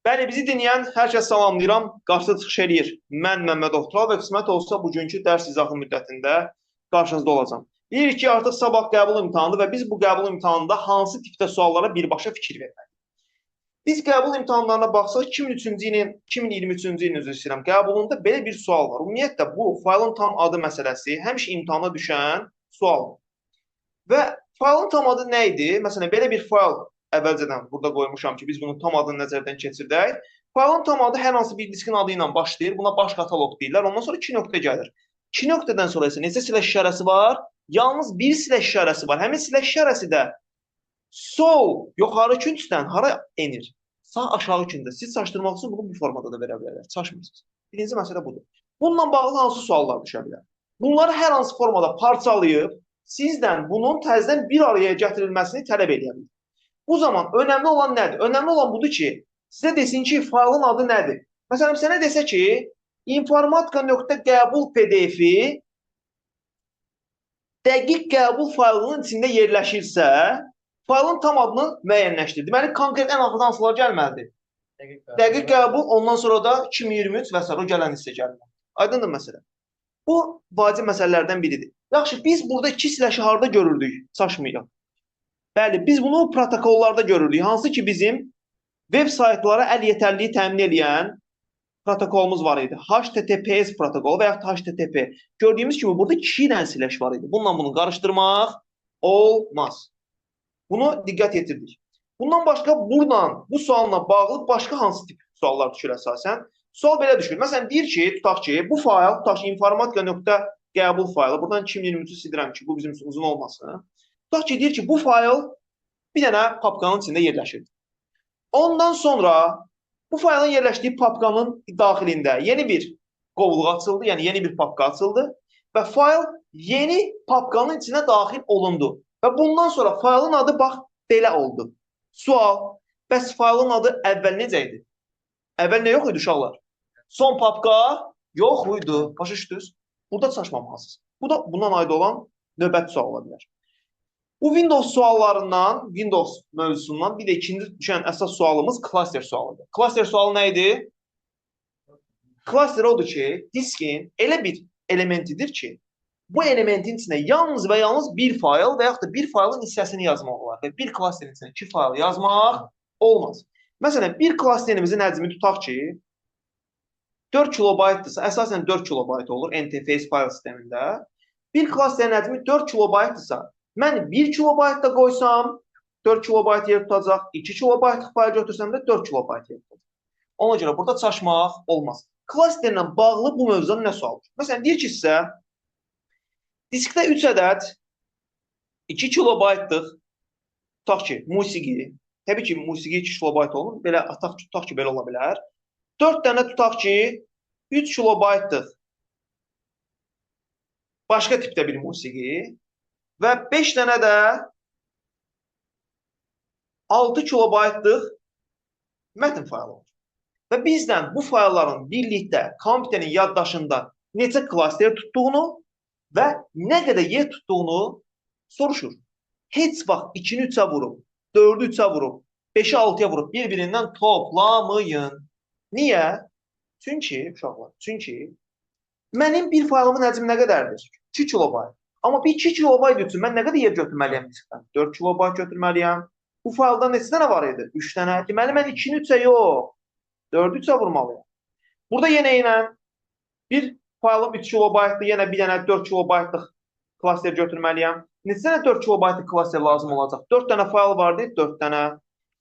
Bəli, bizi dinləyən hər kəs salamlayıram. Qarşıda çıxış eləyir. Mən Məmmədov Tural və qismət olsa bugünkü dərs izahı müddətində qarşınızda olacağam. Bilirik ki, artıq sabah qəbul imtahanıdır və biz bu qəbul imtahanında hansı tipdə suallara birbaşa fikir verməliyik. Biz qəbul imtahanlarına baxsaq 2003-cü ilin, 2023-cü ilin üzr istəyirəm, qəbulunda belə bir sual var. Ümumiyyətlə bu faylın tam adı məsələsi həmişə imtahana düşən sualdır. Və faylın tam adı nə idi? Məsələn, belə bir fayl əvvəlcədən burada qoymuşam ki, biz bunun tam adını nəzərdən keçirdək. Faylın tam adı hər hansı bir diskin adı ilə başlayır. Buna baş kataloq deyirlər. Ondan sonra 2 nöqtə gəlir. 2 nöqtədən sonra isə neçə silah işarəsi var? Yalnız bir silah işarəsi var. Həmin silah işarəsi də sol yuxarı küncdən hara enir? Sağ aşağı kündə. Siz çaşdırmaq üçün bunu bu formada da verə bilərlər. Çaşmırsınız. Birinci məsələ budur. Bununla bağlı hansı suallar düşə bilər? Bunları hər hansı formada parçalayıb sizdən bunun təzədən bir araya gətirilməsini tələb edə bilər. Bu zaman önəmli olan nədir? Önəmli olan budur ki, sizə desin ki, faylın adı nədir? Məsələn, sənə desə ki, informatika.qəbul PDF-i dəqiq qəbul faylının içində yerləşirsə, faylın tam adını müəyyənləşdir. Deməli, konkret ən axırda hansılar gəlməlidir? Dəqiq qəbul, ondan sonra da 2023 və s. o gələn hissə gəlməlidir. Aydındır məsələ. Bu vacib məsələlərdən biridir. Yaxşı, biz burada iki siləşi harada görürdük? Çaşmayaq. Bəli, biz bunu protokollarda görürdük. Hansı ki, bizim web saytlara əl yetərliyi təmin edən protokolumuz var idi. HTTPS protokolu və yaxud HTTP. Gördüyümüz kimi burada 2 dənə siləş var idi. Bununla bunu qarışdırmaq olmaz. Bunu diqqət yetirdik. Bundan başqa buradan, bu sualla bağlı başqa hansı tip suallar düşür əsasən? Sual belə düşür. Məsələn, deyir ki, tutaq ki, bu fayl, tutaq ki, informatika.qəbul faylı. Buradan 2023-ü sildirəm ki, bu bizim üçün uzun olmasın. Tutaq ki, deyir ki, bu fayl bir dənə papkanın içində yerləşir. Ondan sonra bu faylın yerləşdiyi papkanın daxilində yeni bir qovluq açıldı, yəni yeni bir papka açıldı və fayl yeni papkanın içinə daxil olundu. Və bundan sonra faylın adı bax belə oldu. Sual, bəs faylın adı əvvəl necə idi? Əvvəl nə yox idi uşaqlar? Son papka yox idi. Başa düşdünüz? Burada çaşmamalısınız. Bu da bundan aid olan növbəti sual ola bilər. Bu Windows suallarından, Windows mövzusundan bir də ikinci düşən əsas sualımız klaster sualıdır. Klaster sualı nə idi? Klaster odur ki, diskin elə bir elementidir ki, bu elementin içində yalnız və yalnız bir fayl və yaxud da bir faylın hissəsini yazmaq olar. Və bir klasterin içində 2 fayl yazmaq olmaz. Məsələn, bir klasterimizin həcmi tutaq ki, 4 kilobaytdırsa, əsasən 4 kilobayt olur NTFS fayl sistemində. Bir klasterin həcmi 4 kilobaytdırsa, mən 1 kilobayt da qoysam, 4 kilobayt yer tutacaq, 2 kilobaytlıq fayl götürsəm də 4 kilobayt yer tutacaq. Ona görə burada çaşmaq olmaz. Klasterlə bağlı bu mövzudan nə sual? Məsələn, deyir ki, sizə diskdə 3 ədəd 2 kilobaytlıq, tutaq ki, musiqi, təbii ki, musiqi 2 kilobayt olur, belə tutaq ki, belə ola bilər. 4 dənə tutaq ki, 3 kilobaytlıq başqa tipdə bir musiqi və 5 dənə də 6 kilobaytlıq mətn faylı olur. Və bizdən bu faylların birlikdə kompüterin yaddaşında neçə klaster tutduğunu və nə qədər yer tutduğunu soruşur. Heç vaxt 2-ni 3-ə vurub, 4-ü 3-ə vurub, 5-i 6-ya vurub bir-birindən toplamayın. Niyə? Çünki, uşaqlar, mənim bir faylımın həcmi nə qədərdir? 2 kilobayt. Amma bir 2 kilobayt üçün mən nə qədər yer götürməliyəm diskdən? 4 kilobayt götürməliyəm. Bu faylda neçə dənə var idi? 3 dənə. Deməli, mən 2-ni 3-ə yox, 4-ü 3-ə vurmalıyam. Burada yenə bir faylım 3 kilobaytdır, yenə bir dənə 4 kilobaytlıq klaster götürməliyəm. Neçə dənə 4 kilobaytlıq klaster lazım olacaq? 4 dənə fayl vardı, 4 dənə.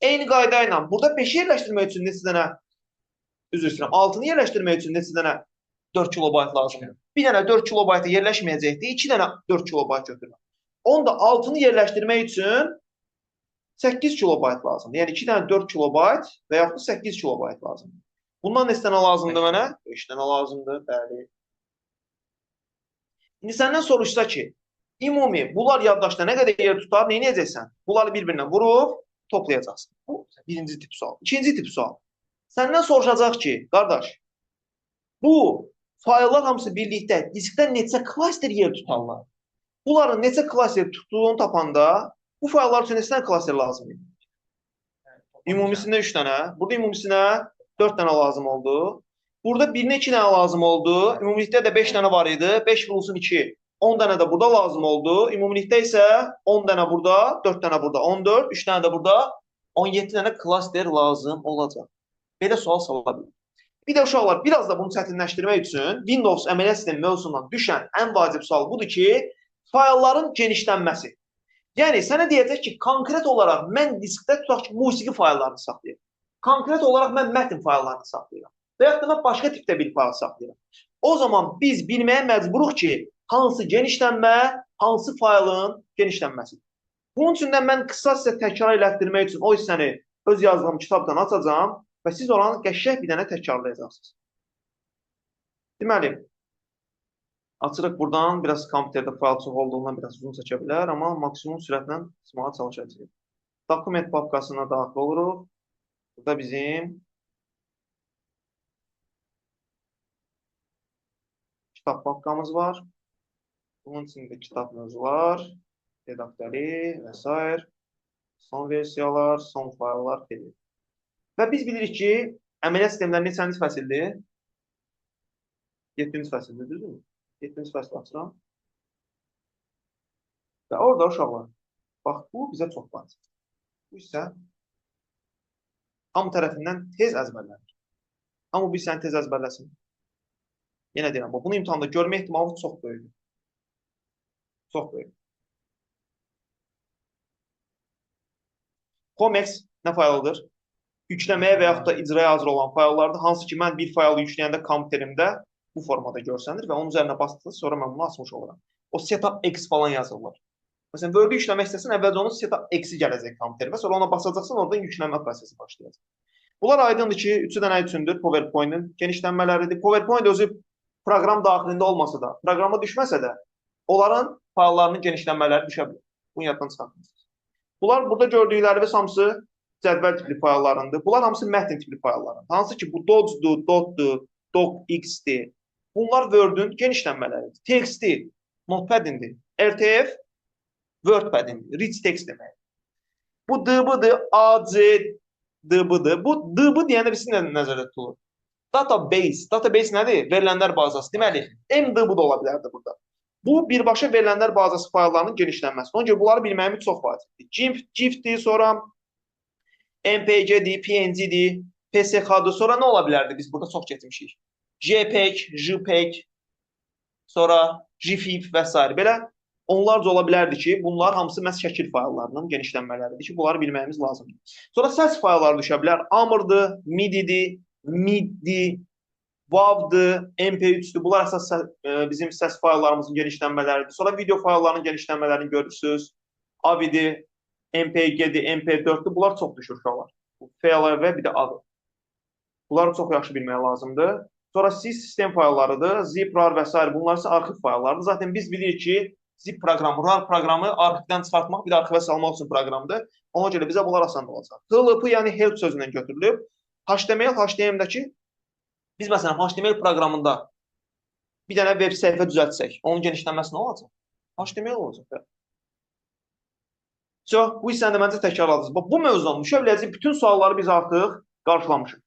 Eyni qayda ilə burada 5-i yerləşdirmək üçün neçə dənə, üzr istəyirəm, 6-nı yerləşdirmək üçün neçə dənə 4 kilobayt lazımdır? Bir dənə 4 kilobayta yerləşməyəcəkdir, 2 dənə 4 kilobayt götürmək. Onda 6-nı yerləşdirmək üçün 8 kilobayt lazımdır. Yəni 2 dənə 4 kilobayt və yaxud 8 kilobayt lazımdır. Bundan neçə dənə lazımdır mənə? 5 dənə lazımdır, bəli. İndi səndən soruşsa ki, ümumi bunlar yaddaşda nə qədər yer tutar, nə edəcəksən? Bunları bir-birinə vurub toplayacaqsın. Bu birinci tip sual. İkinci tip sual. Səndən soruşacaq ki, qardaş, bu fayllar hamısı birlikdə diskdə neçə klaster yer tutarlar? Bunların neçə klaster tutduğunu tapanda bu fayllar üçün neçə dənə klaster lazımdır? Ümumisində 3 dənə. Burada ümumisinə 4 dənə lazım oldu. Burada birinə 2 dənə lazım oldu. Ümumilikdə də 5 dənə var idi. 5 vurulsun 2. 10 dənə də burada lazım oldu. Ümumilikdə isə 10 dənə burada, 4 dənə burada, 14, 3 dənə də burada, 17 dənə klaster lazım olacaq. Belə sual sala bilir. Bir də uşaqlar, biraz da bunu çətinləşdirmək üçün Windows əməliyyat sistemi mövzusundan düşən ən vacib sual budur ki, faylların genişlənməsi. Yəni, sənə deyəcək ki, konkret olaraq mən diskdə tutaq ki, musiqi fayllarını saxlayıram. Konkret olaraq mən mətn fayllarını saxlayıram. Və yaxud da mən başqa tipdə bir fayl saxlayıram. O zaman biz bilməyə məcburuq ki, hansı genişlənmə, hansı faylın genişlənməsidir. Bunun üçün də mən qısa sizə təkrar elətdirmək üçün o hissəni öz yazdığım kitabdan açacağam və siz oranı qəşəng bir dənə təkrarlayacaqsınız. Deməli, açırıq buradan, biraz kompüterdə fayl çox olduğundan biraz uzun çəkə bilər, amma maksimum sürətlə çıxmağa çalışacağıq. Dokument papkasına daxil oluruq. Burada bizim kitab papkamız var. Bunun içində kitab mövzular, redaktörü və s. Son versiyalar, son fayllar gedir. Və biz bilirik ki, əməliyyat sistemləri neçənci fəsildir? 7-ci fəsildir, düzdürmü? 7-ci fəsil açıram. Və orada uşaqlar, bax, bu bizə çox vacib. Bu isə hamı tərəfindən tez əzbərlənir. Hamı bir səni tez əzbərləsin. Yenə deyirəm, bunu imtihanda görmə ehtimalı çox böyükdür. Çox böyük. Comex nə faylıdır? Yükləməyə və yaxud da icraya hazır olan fayllardır. Hansı ki, mən bir faylı yükləyəndə kompüterimdə bu formada görsənir və onun üzərinə basdığınız sonra mən bunu açmış oluram. O setup X falan yazırlar. Məsələn, Word-ü yükləmək istəsən, əvvəlcə onun setup X-i gələcək kompüterimə, sonra ona basacaqsan, oradan yüklənmə prosesi başlayacaq. Bunlar aydındır ki, üçü dənə üçündür PowerPoint-in genişlənmələridir. PowerPoint özü proqram daxilində olmasa da, proqrama düşməsə də, onların fayllarının genişlənmələri düşə bilir. Bunu yaddan çıxartmışsınız. Bunlar burada gördüklərimiz hamısı cədvəl tipli fayllarındır. Bunlar hamısı mətn tipli fayllarındır. Hansı ki, bu dodge-dur, dot-dur, docx-dir. Bunlar Word-ün genişlənmələridir. Text-i, notepad-indir. RTF, WordPad-indir. Rich text demək. Bu db-dır, AC, db-dır. Bu db deyəndə birisi nəzərdə tutulur. Database. Database nədir? Verilənlər bazası. Deməli, MDB da ola bilərdi burada. Bu, birbaşa verilənlər bazası fayllarının genişlənməsi. Onun görə bunları bilməyimiz çox vacibdir. GIF-dir, sonra MPG-dir, PNG-dir, PSX-dır. Sonra nə ola bilərdi? Biz burada çox getmişik. JPEG, JPEG, sonra GIF və s. Belə onlarca ola bilərdi ki, bunlar hamısı məhz şəkil fayllarının genişlənmələridir ki, bunları bilməyimiz lazımdır. Sonra səs faylları düşə bilər. AMR-dır, MIDI-dir, MID-dir, WAV-dır, MP3-dür. Bunlar əsas bizim səs fayllarımızın genişlənmələridir. Sonra video fayllarının genişlənmələrini görürsünüz. AVI-dir, MPG-dir, MP4-dür. Bunlar çox düşür uşaqlar. FLV bir də AVI. Bunları çox yaxşı bilmək lazımdır. Sonra sistem fayllarıdır, zip, rar və s. Bunlar isə arxiv fayllarıdır. Zaten biz bilirik ki, zip proqramı, rar proqramı arxivdən çıxartmaq, bir də arxivə salmaq üçün proqramdır. Ona görə bizə bunlar asan olacaq. HLP, yəni help sözündən götürülüb. HTML, HTML-dəki biz məsələn HTML proqramında bir dənə web səhifə düzəltsək, onun genişlənməsi nə olacaq? HTML olacaq. Bu hissəni də məncə təkrarladınız. Bu mövzudan düşə biləcək bütün sualları biz artıq qarşılamışıq.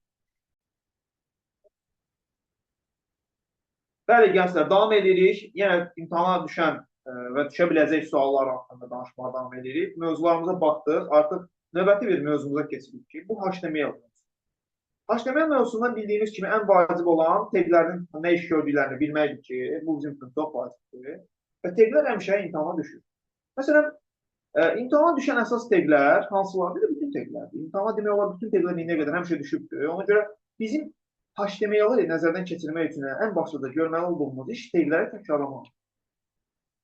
Bəli, gənclər, davam edirik. Yenə imtahana düşən və düşə biləcək suallar haqqında danışmağa davam edirik. Mövzularımıza baxdıq. Artıq növbəti bir mövzumuza keçirik ki, bu HTML. HTML mövzusundan bildiyimiz kimi ən vacib olan təqlərin nə iş gördüklərini bilməkdir ki, bu bizim üçün çox vacibdir. Və təqlər həmişə imtahana düşür. Məsələn, imtahana düşən əsas təqlər hansılardır? Bütün təqlərdir. İmtahana demək olar, bütün təqlər indiyə qədər həmişə düşübdür. Ona görə bizim HTML-i nəzərdən keçirmək üçün ən başlıca görməli olduğumuz iş təqləri təkrarlamaq.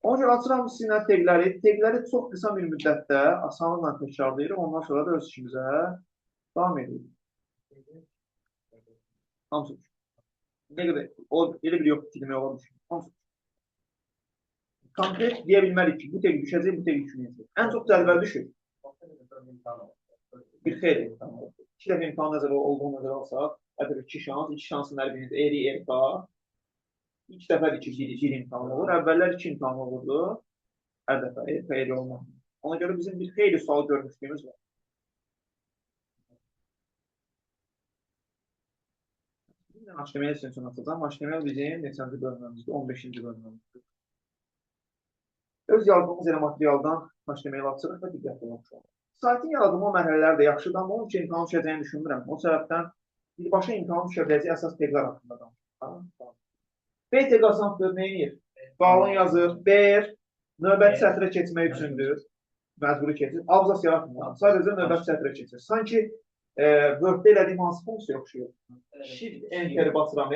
Ona görə açıram sizinlə təqləri. Təqləri çox qısa bir müddətdə asanlıqla təkrarlayırıq. Ondan sonra da öz işimizə davam edirik. Hamısı düşür. Nə qədər? O, elə bir yox ki, demək olar düşür. Hamısı düşür. Konkret deyə bilmərik ki, bu təqi düşəcək, bu təqi düşməyəcək. Ən çox cədvəl düşür. Bir xeyli imtihan olur. 2 dəfə imtihan nəzərə olduğunu nəzərə alsaq, əgər 2 şans, 2 şansın hər biriniz ERI, ERK. İlk dəfədir ki, bir imtihan olur. Əvvəllər 2 imtihan olurdu. Hər dəfə ERK, ERI olmaq. Ona görə bizim bir xeyli sual görmüşlüyümüz var. HTML ekstensiyon atacağım. HTML bizim neçənci bölümümüzdür? 15-ci bölümümüzdür. Öz yazdığımız elə materialdan HTML açırıq və diqqətli olmuşuq. Saytın yaradılma mərhələləri də yaxşıdır, amma onun üçün imtahan düşəcəyini düşünmürəm. O səbəbdən birbaşa imtahan düşə biləcək əsas təqlər haqqında danışırıq. B təqrasantdır, nə edir? Qalın yazır. B, növbəti sətrə keçmək üçündür. Məcburi keçir. Abzas yaratmır. Sadəcə növbəti sətrə keçir. Sanki Word-də elədiyim hansı funksiya oxşuyur? Shift Enter basıram,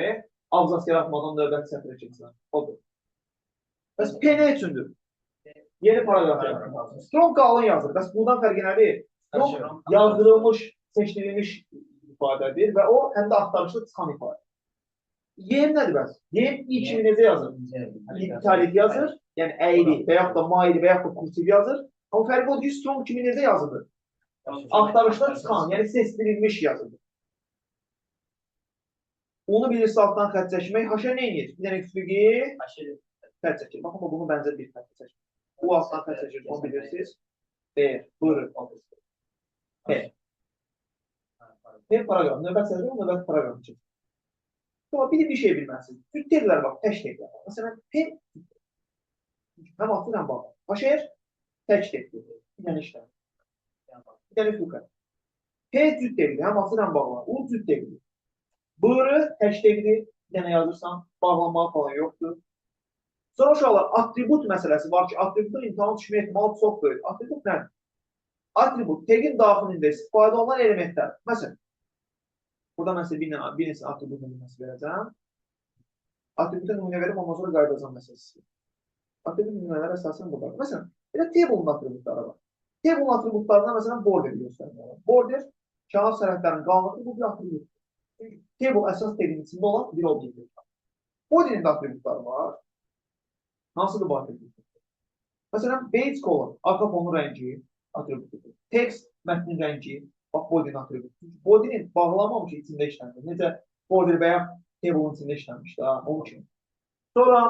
abzas yaratmadan növbəti sətrə keçir. Odur. Bəs P nə üçündür? Yeni paragraf yaratır. Strong qalın yazır. Bəs bundan fərqi nədir? Strong yazdırılmış, seçdirilmiş ifadədir və o həm də axtarışlı çıxan ifadə. Yem nədir bəs? Yem ilk kimi necə yazır? İtalit yazır, yəni əyri və yaxud da maili və yaxud da kursiv yazır. Amma fərqi odur ki, strong kimi necə yazılır? Axtarışda çıxan, yəni seçdirilmiş yazılır. Onu bilirsə altdan xət çəkmək, haşa nə edir? Bir dənə kütüqi xət çəkir. Baxın, bunu bənzər bir xət çəkir. Bu altdan xət çəkir, onu bilirsiniz. B, buyurun. P. P paragraf, növbət səhərdə növbət paragrafı çəkir. Sonra bir şey bilməlisiniz. Cütdədirlər, bax, tək teklər. Məsələn, P həm altı ilə bağlı. Haşer, tək tekdir. Bir dənə işləm. Bir dənə fuqə. P cütdədir, həm altı ilə bağlı. U cütdədir. Buyuru, tək tekdir. Bir dənə yazırsan, bağlanmağı falan yoxdur. Sonra uşaqlar, atribut məsələsi var ki, atributun imtahan düşmə ehtimalı çox böyük. Atribut nədir? Atribut, tegin daxilində istifadə olunan elementlər. Məsələn, burada mən sizə bir neçə atribut nümunəsi verəcəm. Atributun nümunə verib, ondan sonra qaydacam məsələsi. Atribut nümunələr əsasən budur. Məsələn, elə table'ın atributları var. Table'ın atributlarına məsələn border göstərir. Border, kağız sərhədlərinin qalınlığı bu bir atribut. Table əsas tegin içində olan bir obyekt. Body'nin də atributları var. Hansıdır bu atribut? Məsələn, base color, arxa fonun rəngi atributudur. Text, mətnin rəngi, bax, body'nin atributudur. Body'nin bağlamamış içində işləndir. Necə border və ya table'ın içində işlənmişdir, onun kimi. Sonra,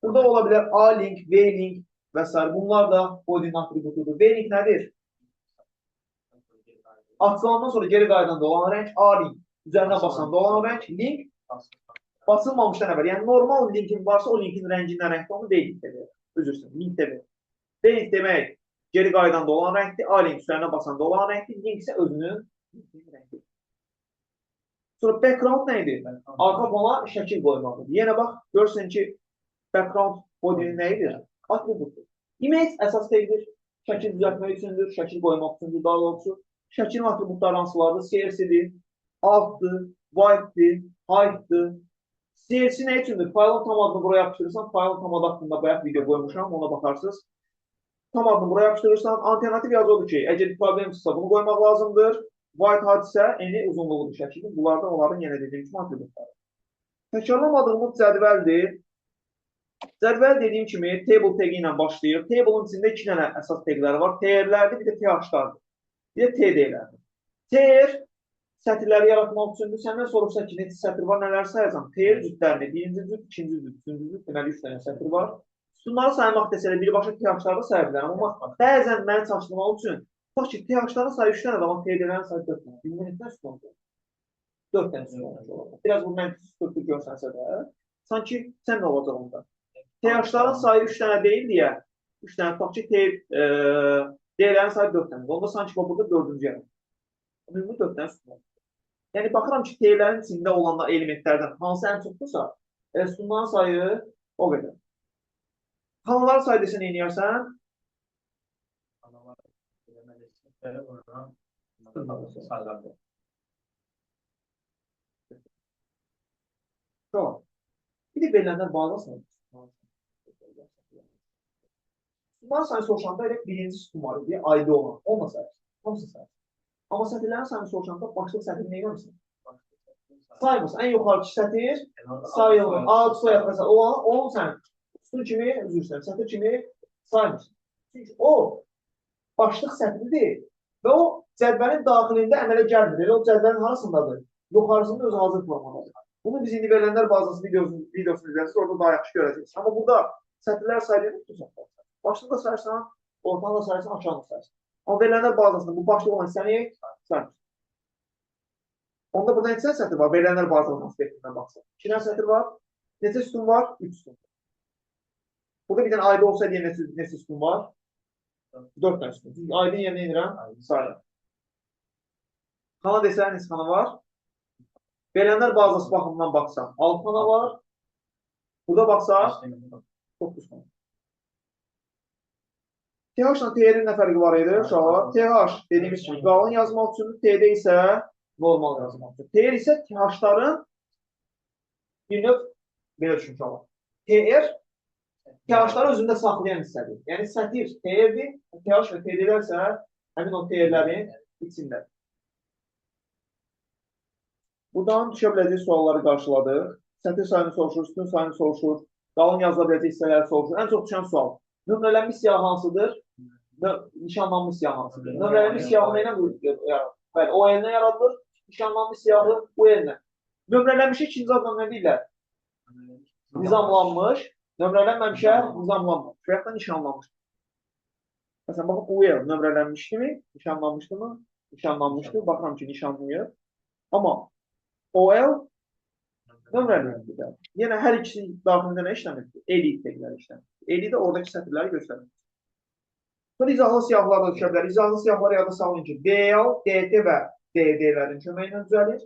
burada ola bilər A-link, V-link və s. Bunlar da body'nin atributudur. V-link nədir? Açılandan sonra geri qaydanda olan rəng A-link. Üzərinə basanda olan rəng, link basılmamışdan əvvəl. Yəni, normal linkin varsa, o linkin rəngindən rəngdə onu V-link demək. Üzürsün, link demək. V-link demək, geri qaydanda olan rəngdir, A-link üzərinə basanda olan rəngdir, link isə özünün rəngidir. Sonra background nə idi? Arxa fona şəkil qoymaqdır. Yenə bax, görürsən ki, background body'nin nə idi? Atributdur. Image əsas tegdir, şəkil düzəltmək üçündür, şəkil qoymaq üçündür, daha doğrusu. Şəkilin atributları hansılardır? CSV-dir, altdır, white'dir, height'dır. CSV nə üçündür? Faylın tam adını buraya yapışdırırsan, faylın tam adı haqqında bayaq video qoymuşam, ona baxarsınız. Tam adını buraya yapışdırırsan, alternativ yazı odur ki, əgər problem çıxsa bunu qoymaq lazımdır. White hadisə eni uzunluğu bir şəkildir. Bunlardan onların yenə dediyim kimi atributları. Təkrarlamadığımız cədvəldir. Cədvəl dediyim kimi table tagi ilə başlayır. Table'ın içində iki dənə əsas tagləri var. TR-lərdir, bir də TH-lardır. Bir də TD-lərdir. TR sətirləri yaratmaq üçündür. Səndən soruşsa ki, neçə sətir var, nələr sayacam? TR cütlərini, birinci cüt, ikinci cüt, üçüncü cüt, deməli 3 dənə sətir var. Sütunları saymaq desələ birbaşa TH-larda saya bilərəm, amma bəzən məni çaşdırmaq üçün bax ki, TH-ların sayı 3 dənə, amma TD-lərin sayı 4 dənə. Ümumiyətdən sütun olacaq. 4 dənə sütun olacaq. Biraz bu məntiq sütun görsənsə də, sanki sən nə olacaq onda? TH-ların sayı 3 dənə deyil deyə, 3 dənə, tutaq ki, D-lərin sayı 4 dənə. Onda sanki burada 4-cü yerə. Ümumi 4 dənə sütun olacaq. Yəni, baxıram ki, T-lərin içində olan elementlərdən hansı ən çoxdursa, sütunların sayı o qədər. Xanaların sayı desən eynəyərsən? Bir də verilənlər bağlasın. Sütunların sayı soruşanda elə birinci sütun var deyə ID olan, olma sayı. Hamısı sayı. Amma sətirlərin sayını soruşanda başlıq sətiri nə görmüsən? Saymısın. Ən yuxarı sətir sayılır. Ad, soyad məsələn olanı, onun sən sütun kimi, üzrsən, sətir kimi saymısın. Çünki o başlıq sətiridir və o cədvəlin daxilində əmələ gəlmir. Elə o cədvəlin harasındadır? Yuxarısında öz hazır formadadır. Bunu biz indi verilənlər bazası videosunu izlərsiniz, orada daha yaxşı görəcəksiniz. Amma burada sətirlər sayılır, başlıqda sayırsan, ortanda sayırsan, aşağıda sayırsan. Amma verilənlər bazasında bu başlıq olan sənəyə sayırsan. Onda burada neçə sətr var? Verilənlər bazasının aspektindən baxsaq. 2 dənə sətr var. Neçə sütun var? 3 sütun. Burada bir dənə ayda olsaydı neçə sütun var? 4 dənə sütun. Çünki aydın yerinə inirəm, sayıram. Xana desələr neçə xana var? Verilənlər bazası baxımından baxsaq 6 xana var. Burada baxsaq 9 xana. TH ilə TR-in nə fərqi var idi uşaqlar? TH dediyimiz kimi qalın yazmaq üçün, TD isə normal yazmaq üçün. TR isə TH-ların bir növ belə düşün uşaqlar. TR TH-ları özündə saxlayan hissədir. Yəni sətir TR-dir, TH və TD-lər isə həmin o TR-lərin içində. Buradan düşə biləcək sualları qarşıladıq. Sətir sayını soruşur, sütun sayını soruşur, qalın yazıla biləcək hissələri soruşur. Ən çox düşən sual. Nömrələnmiş siyahı hansıdır? Nişanlanmış siyahı hansıdır? Nömrələnmiş siyahı nə ilə bəli, o elinə yaradılır. Nişanlanmış siyahı bu elinə. Nömrələnmişə ikinci adla nə deyirlər? Nizamlanmış. Nömrələnməmişə nizamlanmış. Və yaxud da nişanlanmış. Məsələn, baxın, UL nömrələnmişdi mi? Nişanlanmışdı mı? Nişanlanmışdı. Baxıram ki, nişanlıyır. Amma OL nömrələnmişdir. Yenə hər ikisi daxilində nə işləmir? Elite təqlər işləmir. Elite oradakı sətirləri göstərir. Sonra izahlı siyahılar da düşə bilər. İzahlı siyahıları yada salın ki, DL, DT və DD-lərin köməyi ilə düzəlir.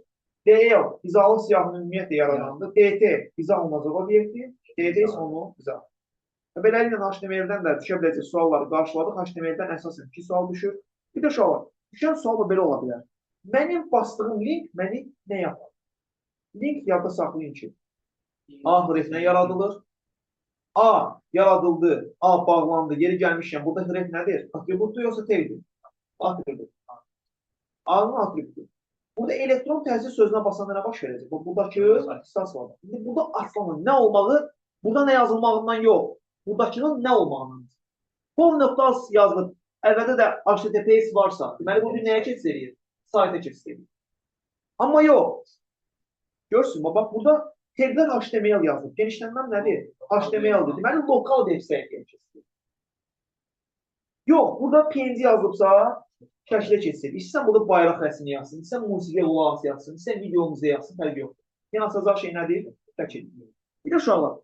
DL izahlı siyahının ümumiyyətlə yaradandır. DT izah olunacaq obyektiv. DD isə onu izah. Beləliklə HTML-dən də düşə biləcək sualları qarşıladıq. HTML-dən əsasən 2 sual düşür. Bir də uşaqlar, düşən sual da belə ola bilər. Mənim bastığım link məni nə yapar? Link yadda saxlayın ki, A hərfinə yaradılır. A yaradıldı, A bağlandı, yeri gəlmişkən, burada hərf nədir? Atributdur, yoxsa teydir? Atribut. A-nın atributu. Burada elektron təhsil sözünə basanda nə baş verəcək? Buradakı istas var. İndi burada aslanın nə olmağı, burada nə yazılmağından yox. Buradakının nə olmağından. Pov.az yazılıb, əvvəldə də HTTPS varsa, deməli bu bir nəyə keçid edir? Sayta keçid edir. Amma yox. Görürsünüz, bax burada taglər HTML yazılıb. Genişlənməm nədir? HTML-dir. Deməli, lokal web səhifəyə keçir. Yox, burada PNG yazılıbsa, şəklə keçir. İstəsən burada bayraq rəsmini yazsın, istəsən musiqiyə qulaq yazsın, istəsən videomuzu yazsın, fərqi yoxdur. Yəni, asacaq şey nədir? Şəkil. Bir də uşaqlar,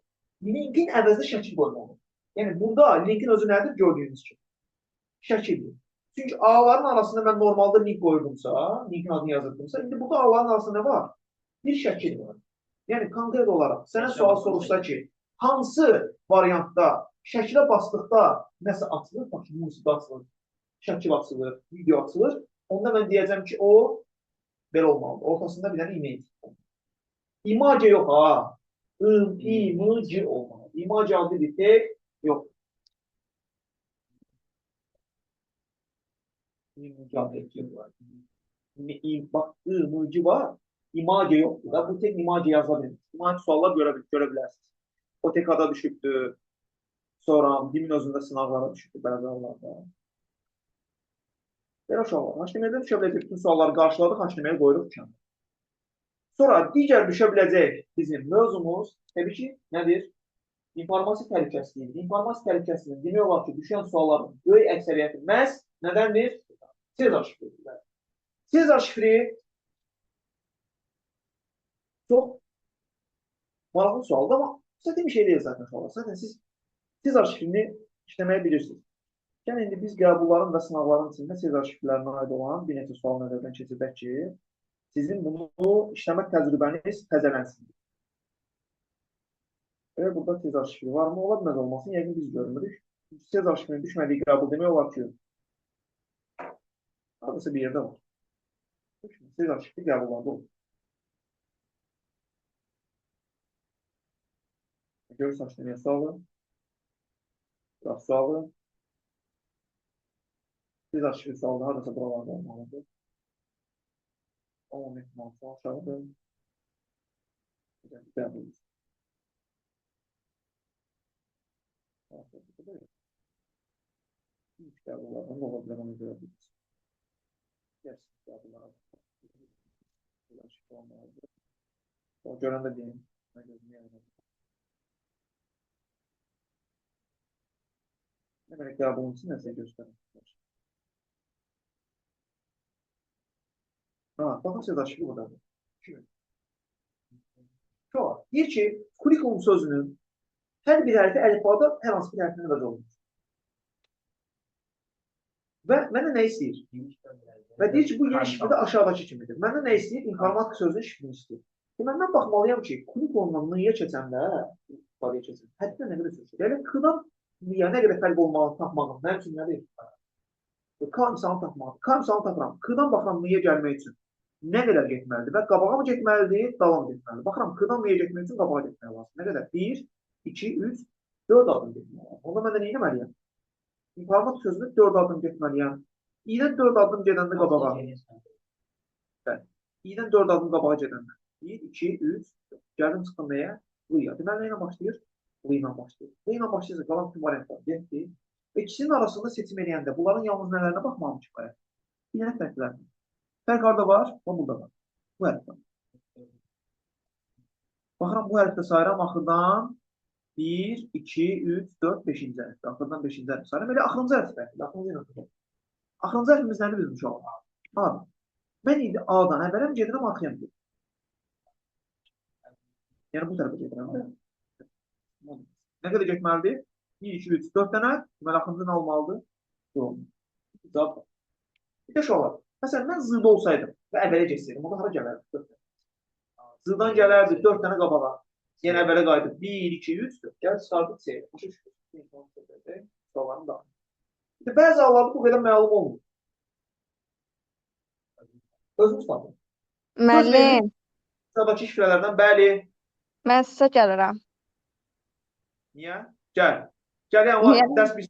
linkin əvəzində şəkil qoymalıdır. Yəni, burada linkin özü nədir? Gördüyünüz kimi. Şəkildir. Çünki A-ların arasında mən normalda link qoyurdumsa, linkin adını yazırdımsa, indi burada A-ların arasında nə var? Bir şəkil var. Yəni, konkret olaraq, sənə sual soruşsa ki, hansı variantda şəkilə basdıqda nəsə açılır, bax ki, musiqi açılır, şəkil açılır, video açılır, onda mən deyəcəm ki, o belə olmalıdır. Ortasında bir dənə image. İmace yox, ha. İmc olmalı. İmace adı bir tek yox. İmace adı bir tek var. Bax, imc var. İmace yoxdur da, bu tek imace yaza bilir. İmace suallar görə bilərsiniz. O tek ada düşübdür. Sonra dimin özündə sınavlara düşübdür bəzi hallarda. Belə uşaqlar, HTML-dən düşə biləcək bütün sualları qarşıladıq, HTML qoyuruq kənara. Sonra digər düşə biləcək bizim mövzumuz, təbii ki, nədir? İnformasiya təhlükəsizliyidir. İnformasiya təhlükəsizliyidir. Demək olar ki, düşən sualların böyük əksəriyyəti məhz nədəndir? Sezar şifridir. Sezar şifri çox maraqlı sualdır, amma zaten bir şey deyil zaten suallar. Zaten siz Sezar şifrini işləməyi bilirsiniz. Yəni, indi biz qəbulların və sınavların içində Sezar şifrlərinə aid olan bir neçə sual nəzərdən keçirdək ki, sizin bunu işləmək təcrübəniz təzələnsin. Və burada Sezar şifri var mı? Ola bilməz olmasın, yəqin biz görmürük. Sezar şifrinin düşmədiyi qəbul demək olar ki, adresi bir yerdə var. Sezar şifri qəbullarda olur. Görürsən işləməyə sualı. Biraz sualı. Sezar şifri sualı haradasa buralarda olmalıdır. 10 ehtimal sual aşağıdır. Qəbul. İlk qəbullardan ola bilər, onu görə biliriz. Gəlsin qəbullara. Sezar şifri olmalıdır. O görəndə deyim. Ne demek ya bunun için nəsə göstərir. Ha, baxın Sezar şifri buradadır. 2000. Çox. Deyir ki, kurikulum sözünün hər bir hərfi əlifbada hər hansı bir hərfdən əvəz olunur. Və mənə nə istəyir? Və deyir ki, bu yeni şifrdə aşağıdakı kimidir. Məndən nə istəyir? İnformatika sözünün şifrini istəyir. Deməli, mən baxmalıyam ki, kurikulumdan n-yə keçəndə, ifadəyə keçəndə, həddən nə qədər sözür? Yəni, k-dan n-yə nə qədər fərq olmalı tapmağım, mənim üçün nədir? K misalını tapmalı. K misalını tapıram. K-dan baxıram n-yə gəlmək üçün nə qədər getməlidir? Və qabağa mı getməlidir, dala mı getməlidir? Baxıram, k-dan n-yə getmək üçün qabağa getməli lazım. Nə qədər? 1, 2, 3, 4 adım getməli. Onda mən də nə etməliyəm? İnformatik sözünü 4 adım getməliyəm. İdən 4 adım gedəndə qabağa. İdən 4 adım qabağa gedəndə. 1, 2, 3, gəldim çıxdım nəyə? L-ya. Deməli, nə ilə başlayır? L ilə başlayır. L ilə başlayırsa, qalan tüm variantlar getdi. İkisinin arasında seçim eləyəndə bunların yalnız nələrinə baxmağım kifayət. Bir dənə fərqlərdir. Fərq harada var? O, burada var. Bu hərfdə. Baxıram, bu hərfdə sayıram axırdan 1, 2, 3, 4, 5-ci hərfdə. Axırdan 5-ci hərfdə sayıram. Elə axırıncı hərfdə. Axırıncı hərfimiz nədir bizim uşaqlar? A. Mən indi A-dan əvvələm gedirəm, arxayam gedirəm. Yəni, bu tərəfə gedirəm. Nə qədər getməlidir? 1, 2, 3, 4 dənə. Deməli, axırıncı nə olmalıdır? Cavab. Bir də uşaqlar. Məsələn, mən Z-da olsaydım və əvvələ geçsəydim, o da hara gələrdi? Z-dan gələrdi 4 dənə qabağa. Yəni, əvvələ qayıdıb 1, 2, 3, 4. Gəl, çıxardıq C. Başa düşürük. Suallarını da. Bəzi hallarda bu qədər məlum olmur. Özünüz tapın. Müəllim, Sıradakı şifrələrdən bəli. mən sizə gəlirəm. Niyə? Gəl. Gəl, yəni dərs bir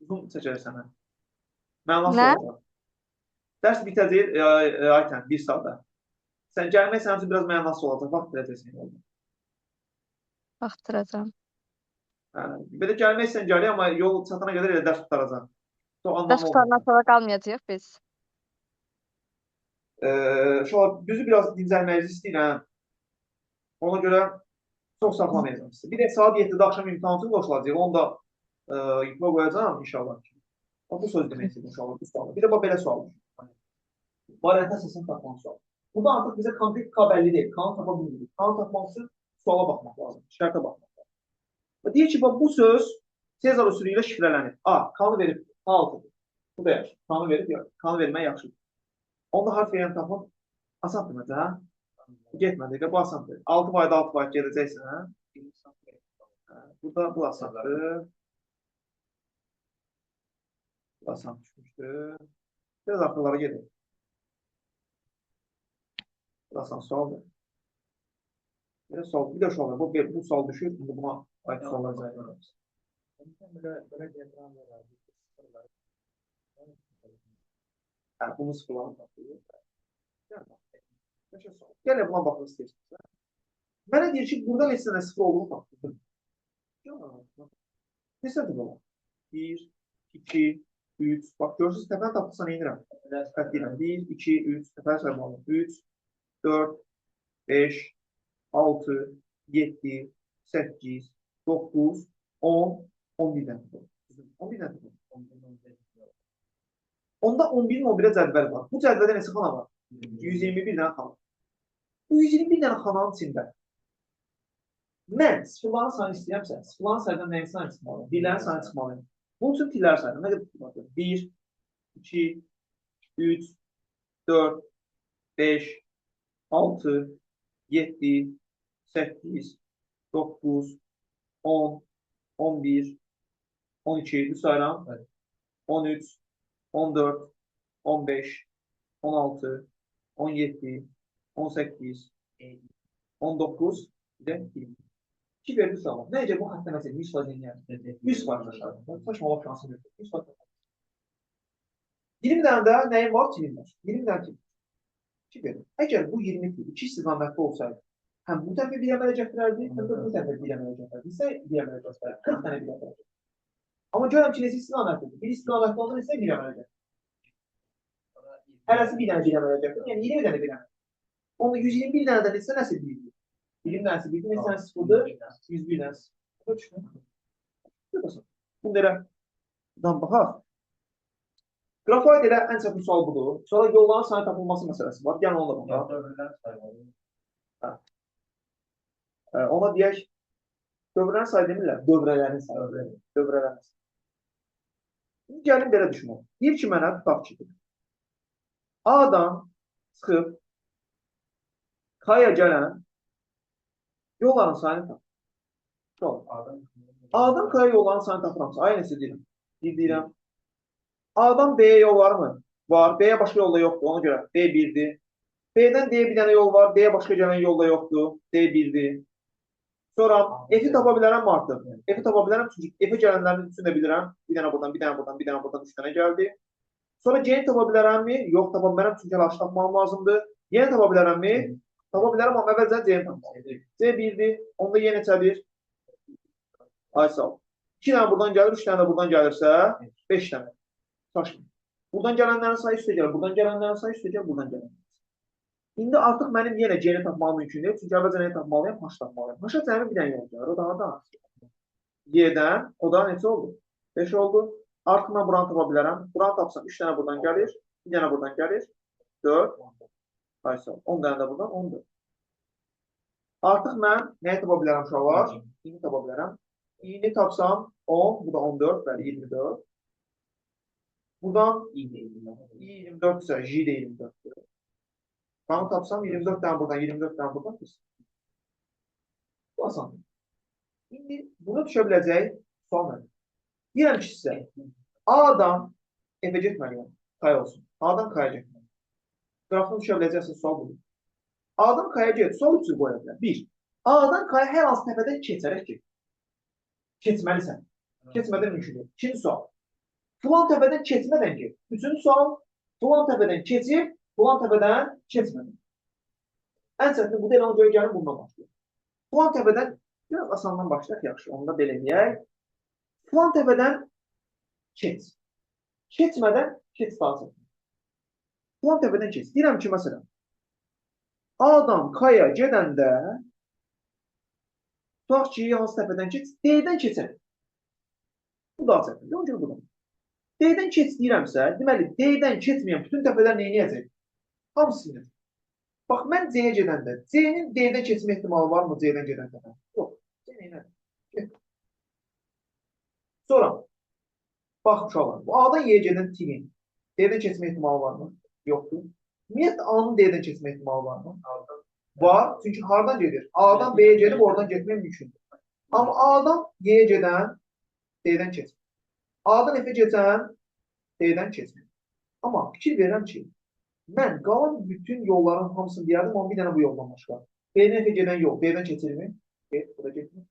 uzun çəkəlir sənə. Mən nasıl Nə? olacaq? Dərs bitəcək, Aytən, bir saata. Sən gəlmək sənin üçün biraz mənasız olacaq. Vaxt biləcəksən. Baxdıracam. Belə gəlmək sən gəlir, amma yol çatana qədər elə dərs tutaracaq. Dərs tutarına sonra qalmayacaq biz. Düzü biraz dincəlməyinizi istəyirəm. Ona görə çox saxlamayacağım sizə. Bir də saat 7-də axşam imtahan üçün qoşulacaq. Onu da yuxuya qoyacağım inşallah. Bu söz demək istəyirəm inşallah. Bir də belə sual. Variant əsasını tapmaq sual. Burada artıq bizə konkret K bəlli deyil. K-nı tapa bilmirik. K-nı tapmaq üçün suala baxmaq lazım. Şərtə baxmaq lazım. Deyir ki, bu söz Sezar usulü ilə şifrələnir. A. K-nı verib. K6-dır. Bu da yaxşı. K-nı verib, K-nı vermək yaxşıdır. Onda harf verən tapın. Asandır məncə, hə? Getmədik, bu asandır. 6 payda 6 pay gedəcəksən, hə? Burada bu asandır. Bu asan düşmüşdür. Biraz axırlara gedin. Bu asan sualdır. Bir də sual var. Bu sual düşür. Şimdi buna ait suallar cayılır. Bunu sıfırlanır. Gələ buna baxmaq istəyirsiniz. Mənə deyir ki, burada neçə dənə sıfır olduğunu tapdım. Neçə dənə var? 1, 2, 3. Bax, görürsünüz, təpəni tapdırsan eynirəm. 1, 2, 3. Təpəni saymalım. 3, 4, 5, 6, 7, 8, 9, 10, 11 dənə. 11 dənə. Onda 11-in 11-ə cədvəl var. Bu cədvəldə neçə xana var? 121 dənə xana. Bu 121 dənə xananın içində mən sıfırların sayını istəyirəmsə, sıfırların sayından nəyin sayını çıxmalıyım? Birlərin sayını çıxmalıyım. Bunun üçün tillər sayını. Nə qədər tutmalıyım? 1, 2, 3, 4, 5, 6, 7, 8, 9, 10, 11, 12, sayıram. 13, 14, 15, 16, 17, 18, 19, bir də 20. 2 verdi sualı. Nəcə bu haqqda məsələn 100% yəni? 100% aşağı. Saçmalıq şansım yoxdur. 100%. 20 dənə də nəyin var? Kimin var? 20 dənə kim? 2 verir. Əgər bu 20 2 istiqamətli olsaydı, həm bu tərəfə bir əmələ gətirərdi, həm də bu tərəfə bir əmələ gətirərdi. İsə bir əmələ göstərdi. 40 dənə bir əmələ gətirərdi. Amma görəm ki, neçə istiqamətlidir? Bir istiqamətli olsa isə bir əmələ gətirər. Hərəsi bir dənə bir əmələ gətirir. Yəni 20 dənə bir əmələ. Onda 121 dənə də neçə nəsil bildir? 20 dənəsi bildir, neçə nəsi sıfırdır? 101 dənəsi. Bunu elə baxaq. Qrafoid elə ən çətin sual budur. Sonra yolların sayı tapılması məsələsi var. Gəlin onunla baxaq. Ona deyək, dövrələrin sayı demirlər, dövrələrin sayı. Dövrələrin sayı. İndi gəlin belə düşünək. Deyir ki, mənə tutaq ki, A-dan çıxıb K-ya gələn yolların sayını tapır. A-dan K-ya yolların sayını tapıramsa, ay nəsə deyirəm. Deyirəm. A-dan B-yə yol var mı? Var. B-yə başqa yolda yoxdur. Ona görə D1'dir. B-dən D-yə bir dənə yol var. D-yə başqa gələn yolda yoxdur. D1'dir. Sonra F-i tapa bilərəm mi artıq? F-i tapa bilərəm çünki F-ə gələnlərin üçünü də bilirəm. Bir dənə buradan, bir dənə buradan, bir dənə buradan 3 dənə gəldi. Sonra C-ni tapa bilərəmmi? Yox, tapa bilmərəm çünki aşı tapmam lazımdır. Y-ni tapa bilərəmmi? Tapa bilərəm, amma əvvəlcə C-ni tapmalıyım. C 1'dir. Onda Y neçədir? Ay sağ ol. 2 dənə buradan gəlir, 3 dənə də buradan gəlirsə 5 dənə. Taşmır. Buradan gələnlərin sayı üstə gəlir, buradan gələnlərin sayı üstə gəlir, buradan gələnlərin. İndi artıq mənim yenə C-ni tapmam mümkün deyil. Çünki əvvəlcə nəyi tapmalıyam? H tapmalıyam. H-a cəmi bir dənə yol gəlir. O daha da Y-dən, o da neçə oldu? 5 oldu. Artıq mən buranı tapa bilərəm. Buranı tapsam 3 dənə buradan gəlir, 1 dənə buradan gəlir, 4, ay sağ ol, 10 dənə də buradan, 14. Artıq mən nəyi tapa bilərəm uşaqlar? İ'ni tapa bilərəm. İ'ni tapsam 10, bu da 14, bəli 24. Buradan I 24 ise J de 24'tür. Kanı tapsam 24 tane buradan, 24 tane buradan. Bu asan. Şimdi bunu düşebileceği sual nedir? Diyelim ki size A'dan F'e getməliyəm. K olsun. A'dan K'ya getməliyəm. Qrafını düşebileceğiniz sual budur. A'dan K'ya get. Sol üçü qoya bilər. 1. A'dan K'ya hər hansı təpədən keçərək get. Keçməlisən. Keçmədən mümkün deyil. İkinci sual. Filan təpədən keçmədən get. Üçüncü sual. Filan təpədən keçib, filan təpədən keçmədən. Ən çətin bu da ona görə gəlin bundan başlayır. Filan təpədən biraz asandan başlayaq yaxşı. Onu da belə deyək. Filan təpədən keç. Keçmədən keç daha çətin. Filan təpədən keç. Deyirəm ki, məsələn, A'dan K'ya gedəndə tutaq ki, hansı təpədən keç, D'dən keçər. Bu daha çətin. Ona görə bu da. D'dən keç deyirəmsə, deməli, D'dən keçməyən bütün təpələr neyniyəcək? Hamısını. Bax, mən C-yə gedəndə, C-nin D-dən keçmə ehtimalı var mı C-dən gedən təpə? Yox. C neynədir? Sonra, bax, uşaqlar, bu A-dan Y-yə gedən T-nin D-dən keçmə ehtimalı var mı? Yoxdur. Ümumiyyətlə, A-nın D-dən keçmə ehtimalı var mı? Var. Çünki hardan gedir? A-dan B-yə gedib, oradan getmək mümkündür. Amma A-dan Y-yə gedən D-dən keçmir. A-dan F-ə keçən D-dən keçmir. Amma fikir verirəm ki, mən qalan bütün yolların hamısını deyərdim, amma bir dənə bu yoldan başqa. B-dən F-ə gedən yol D-dən keçirmi? Bu da getmir.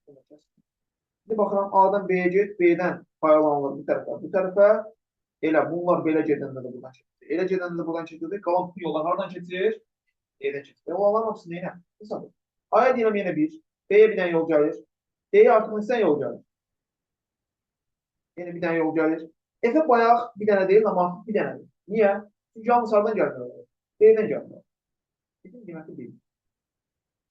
İndi baxıram, A-dan B-yə get, B-dən paylanılır bu tərəfə. Elə bunlar belə gedəndə də buradan keçir. Elə gedəndə də buradan keçir. Qalan bütün yollar hardan keçir? D-dən keçir. Onların hamısını neynə? Hesab. A-ya deyirəm yenə 1. B-yə bir dənə yol gəlir. D-yə artıq neçə yol gəlir? Yenə bir dənə yol gəlir. F-ə bayaq bir dənə deyil, amma bir dənədir. Niyə? Çünki yalnız hardan gəlmir? D-dən gəlmir. Bütün qiyməti deyil.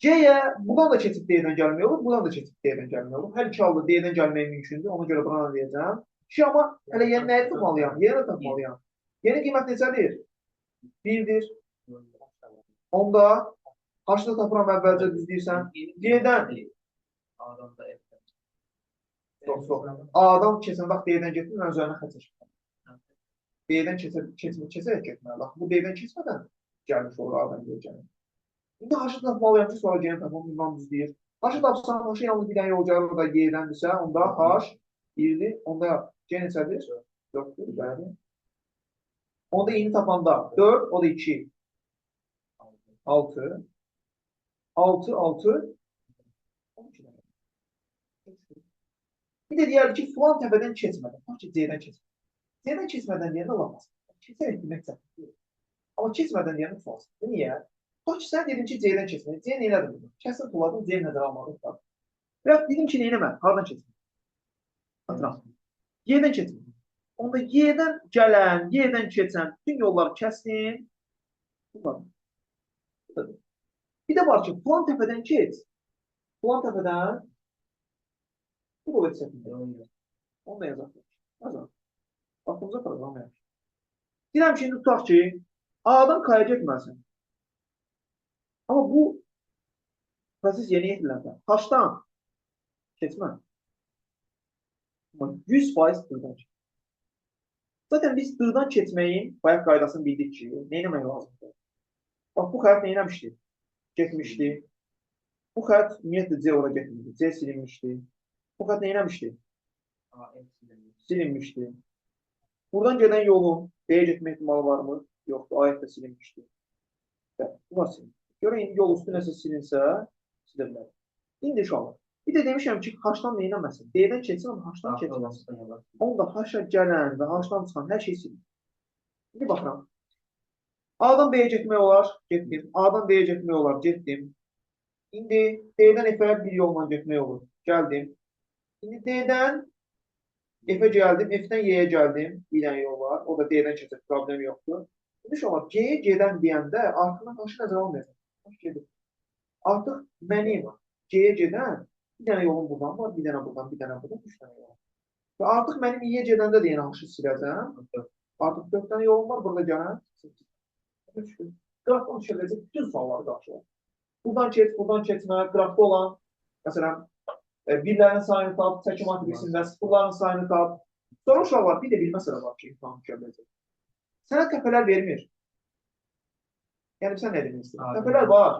C-yə buradan da keçib D-dən gəlmək olur, buradan da keçib D-dən gəlmək olur. Hər iki halda D-dən gəlmək mümkündür, ona görə buna deyəcəm. Ki, amma hələ yeni nəyi tapmalıyam? Yeni də tapmalıyam. Yeni qiymət neçədir? 1-dir. Onda H-da tapıram əvvəlcə düz deyirsən. D-dən. A-dan keçən vaxt D-dən getmir, mən üzərinə xətt çəkirəm. D-dən keçərək getməli. Bax, bu D-dən keçmədən gəlmiş olur A-dan gələcək. İndi H-ı tapmalıyam ki, sonra G-ni tapmam, bundan düz deyir. H-ı tapsam, H-ı yalnız bir dənə yol gəlir, o da G-dəndirsə, onda H 1-dir, onda G neçədir? 4-dür, bəli. Onda i-ni tapanda 4, o da 2. 6. 6, 6. 12. Bir də deyərdi ki, filan təpədən keçmədən, bax ki, C-dən keçmədən. C-dən keçmədən deyəndə olamaz. Keçərək demək çətindir. Amma keçmədən deyəndə tutulmaz. Niyə? Bax ki, sən dedin ki, C-dən keçmədən. C neylədir bunu? Kəsin tuladın, C nəzərə almadın. Və dedim ki, neynəmə? Hardan keçmədən? Atıram. Y-dən keçmədən. Onda Y-dən gələn, Y-dən keçən bütün yolları kəsin. Bir də var ki, filan təpədən keç. Filan təpədən bu da çətindir. Onu da yazaq. Yazaq. Baxımıza proqram yazaq. Deyirəm ki, indi tutaq ki, A-dan K-ya getməlisən. Amma bu proses yeni yetiriləndə H-dan keçmə. 100% D-dan keçmə. Zaten biz D-dan keçməyin bayaq qaydasını bildik ki, nə etmək lazımdır? Bax, bu xətt nə eləmişdi? Getmişdi. Bu xətt ümumiyyətlə C ora getmişdi. C silinmişdi. Bu xətt nə eləmişdi? Silinmişdi. Buradan gedən yolun B-yə getmə ehtimalı varmı? Yoxdur. A da silinmişdi. Bu var silinmişdi. Görə indi yol üstü nəsə silinsə, silə bilər. İndi uşaqlar. Bir də demişəm ki, H-dan nə eləməsin? D-dən keçsin, amma H-dan keçməsin. Onda H-a gələn və H-dan çıxan hər şey silir. İndi baxıram. A-dan B-yə getmək olar, getdim. A-dan B-yə getmək olar, getdim. İndi D-dən F-ə bir yolla getmək olur. Gəldim. İndi D-dən F-ə gəldim, F-dən Y-yə gəldim. Bir dənə yol var. O da D-dən keçir, problem yoxdur. İndi uşaqlar, G-yə gedən deyəndə arxından H-ı nəzərə almayacaq. H gedir. Artıq mənim G-yə gedən bir dənə yolum buradan var, bir dənə buradan, bir dənə buradan, 3 dənə yol var. Və artıq mənim Y-yə gedəndə də yenə H-ı siləcəm. Artıq 4 dənə yolum var, burada gələn. Qrafdan düşəcək bütün sualları qarşılar. Buradan keçmə, qrafda olan, məsələn, birlərin sayını tap, çəkim matrisindən sıfırların sayını tap. Sonra uşaqlar, bir də bir məsələ var ki, imtahan düşəcək. Sənə təpələr vermir. Yəni, sən nə demək istəyirsən? Təpələr var,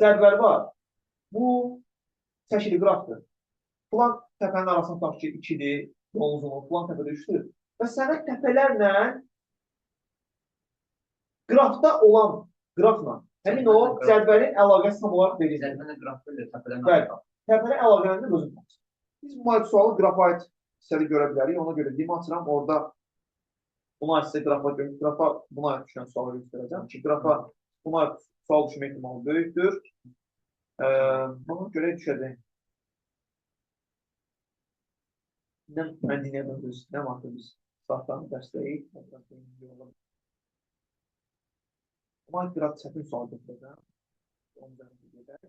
cədvəl var. Bu, çəkili qrafdır. Plan təpənin arasında tutaq ki, 2-dir, yolun uzunluğu, plan təpədə 3-dür. Və sənə təpələrlə qrafda olan qrafla, həmin o cədvəlin əlaqəsi tam olaraq verir. Cədvəllə qrafda ilə təpələrin əlaqəsi. Təpələ əlaqələrini özün tapsın. Biz bu sualı qrafa aid hissədə görə bilərik. Ona görə dim açıram, orada buna aid sizə qrafa buna aid düşən sualı göstərəcəm ki, qrafa buna aid sual düşmə ehtimalı böyükdür. Buna görə düşəcək. Mən dinləyədən düz, nə vaxtda biz saatlarını dərsləyirik. Buna aid biraz çətin sual götürəcəm. Onun üzərində gedək.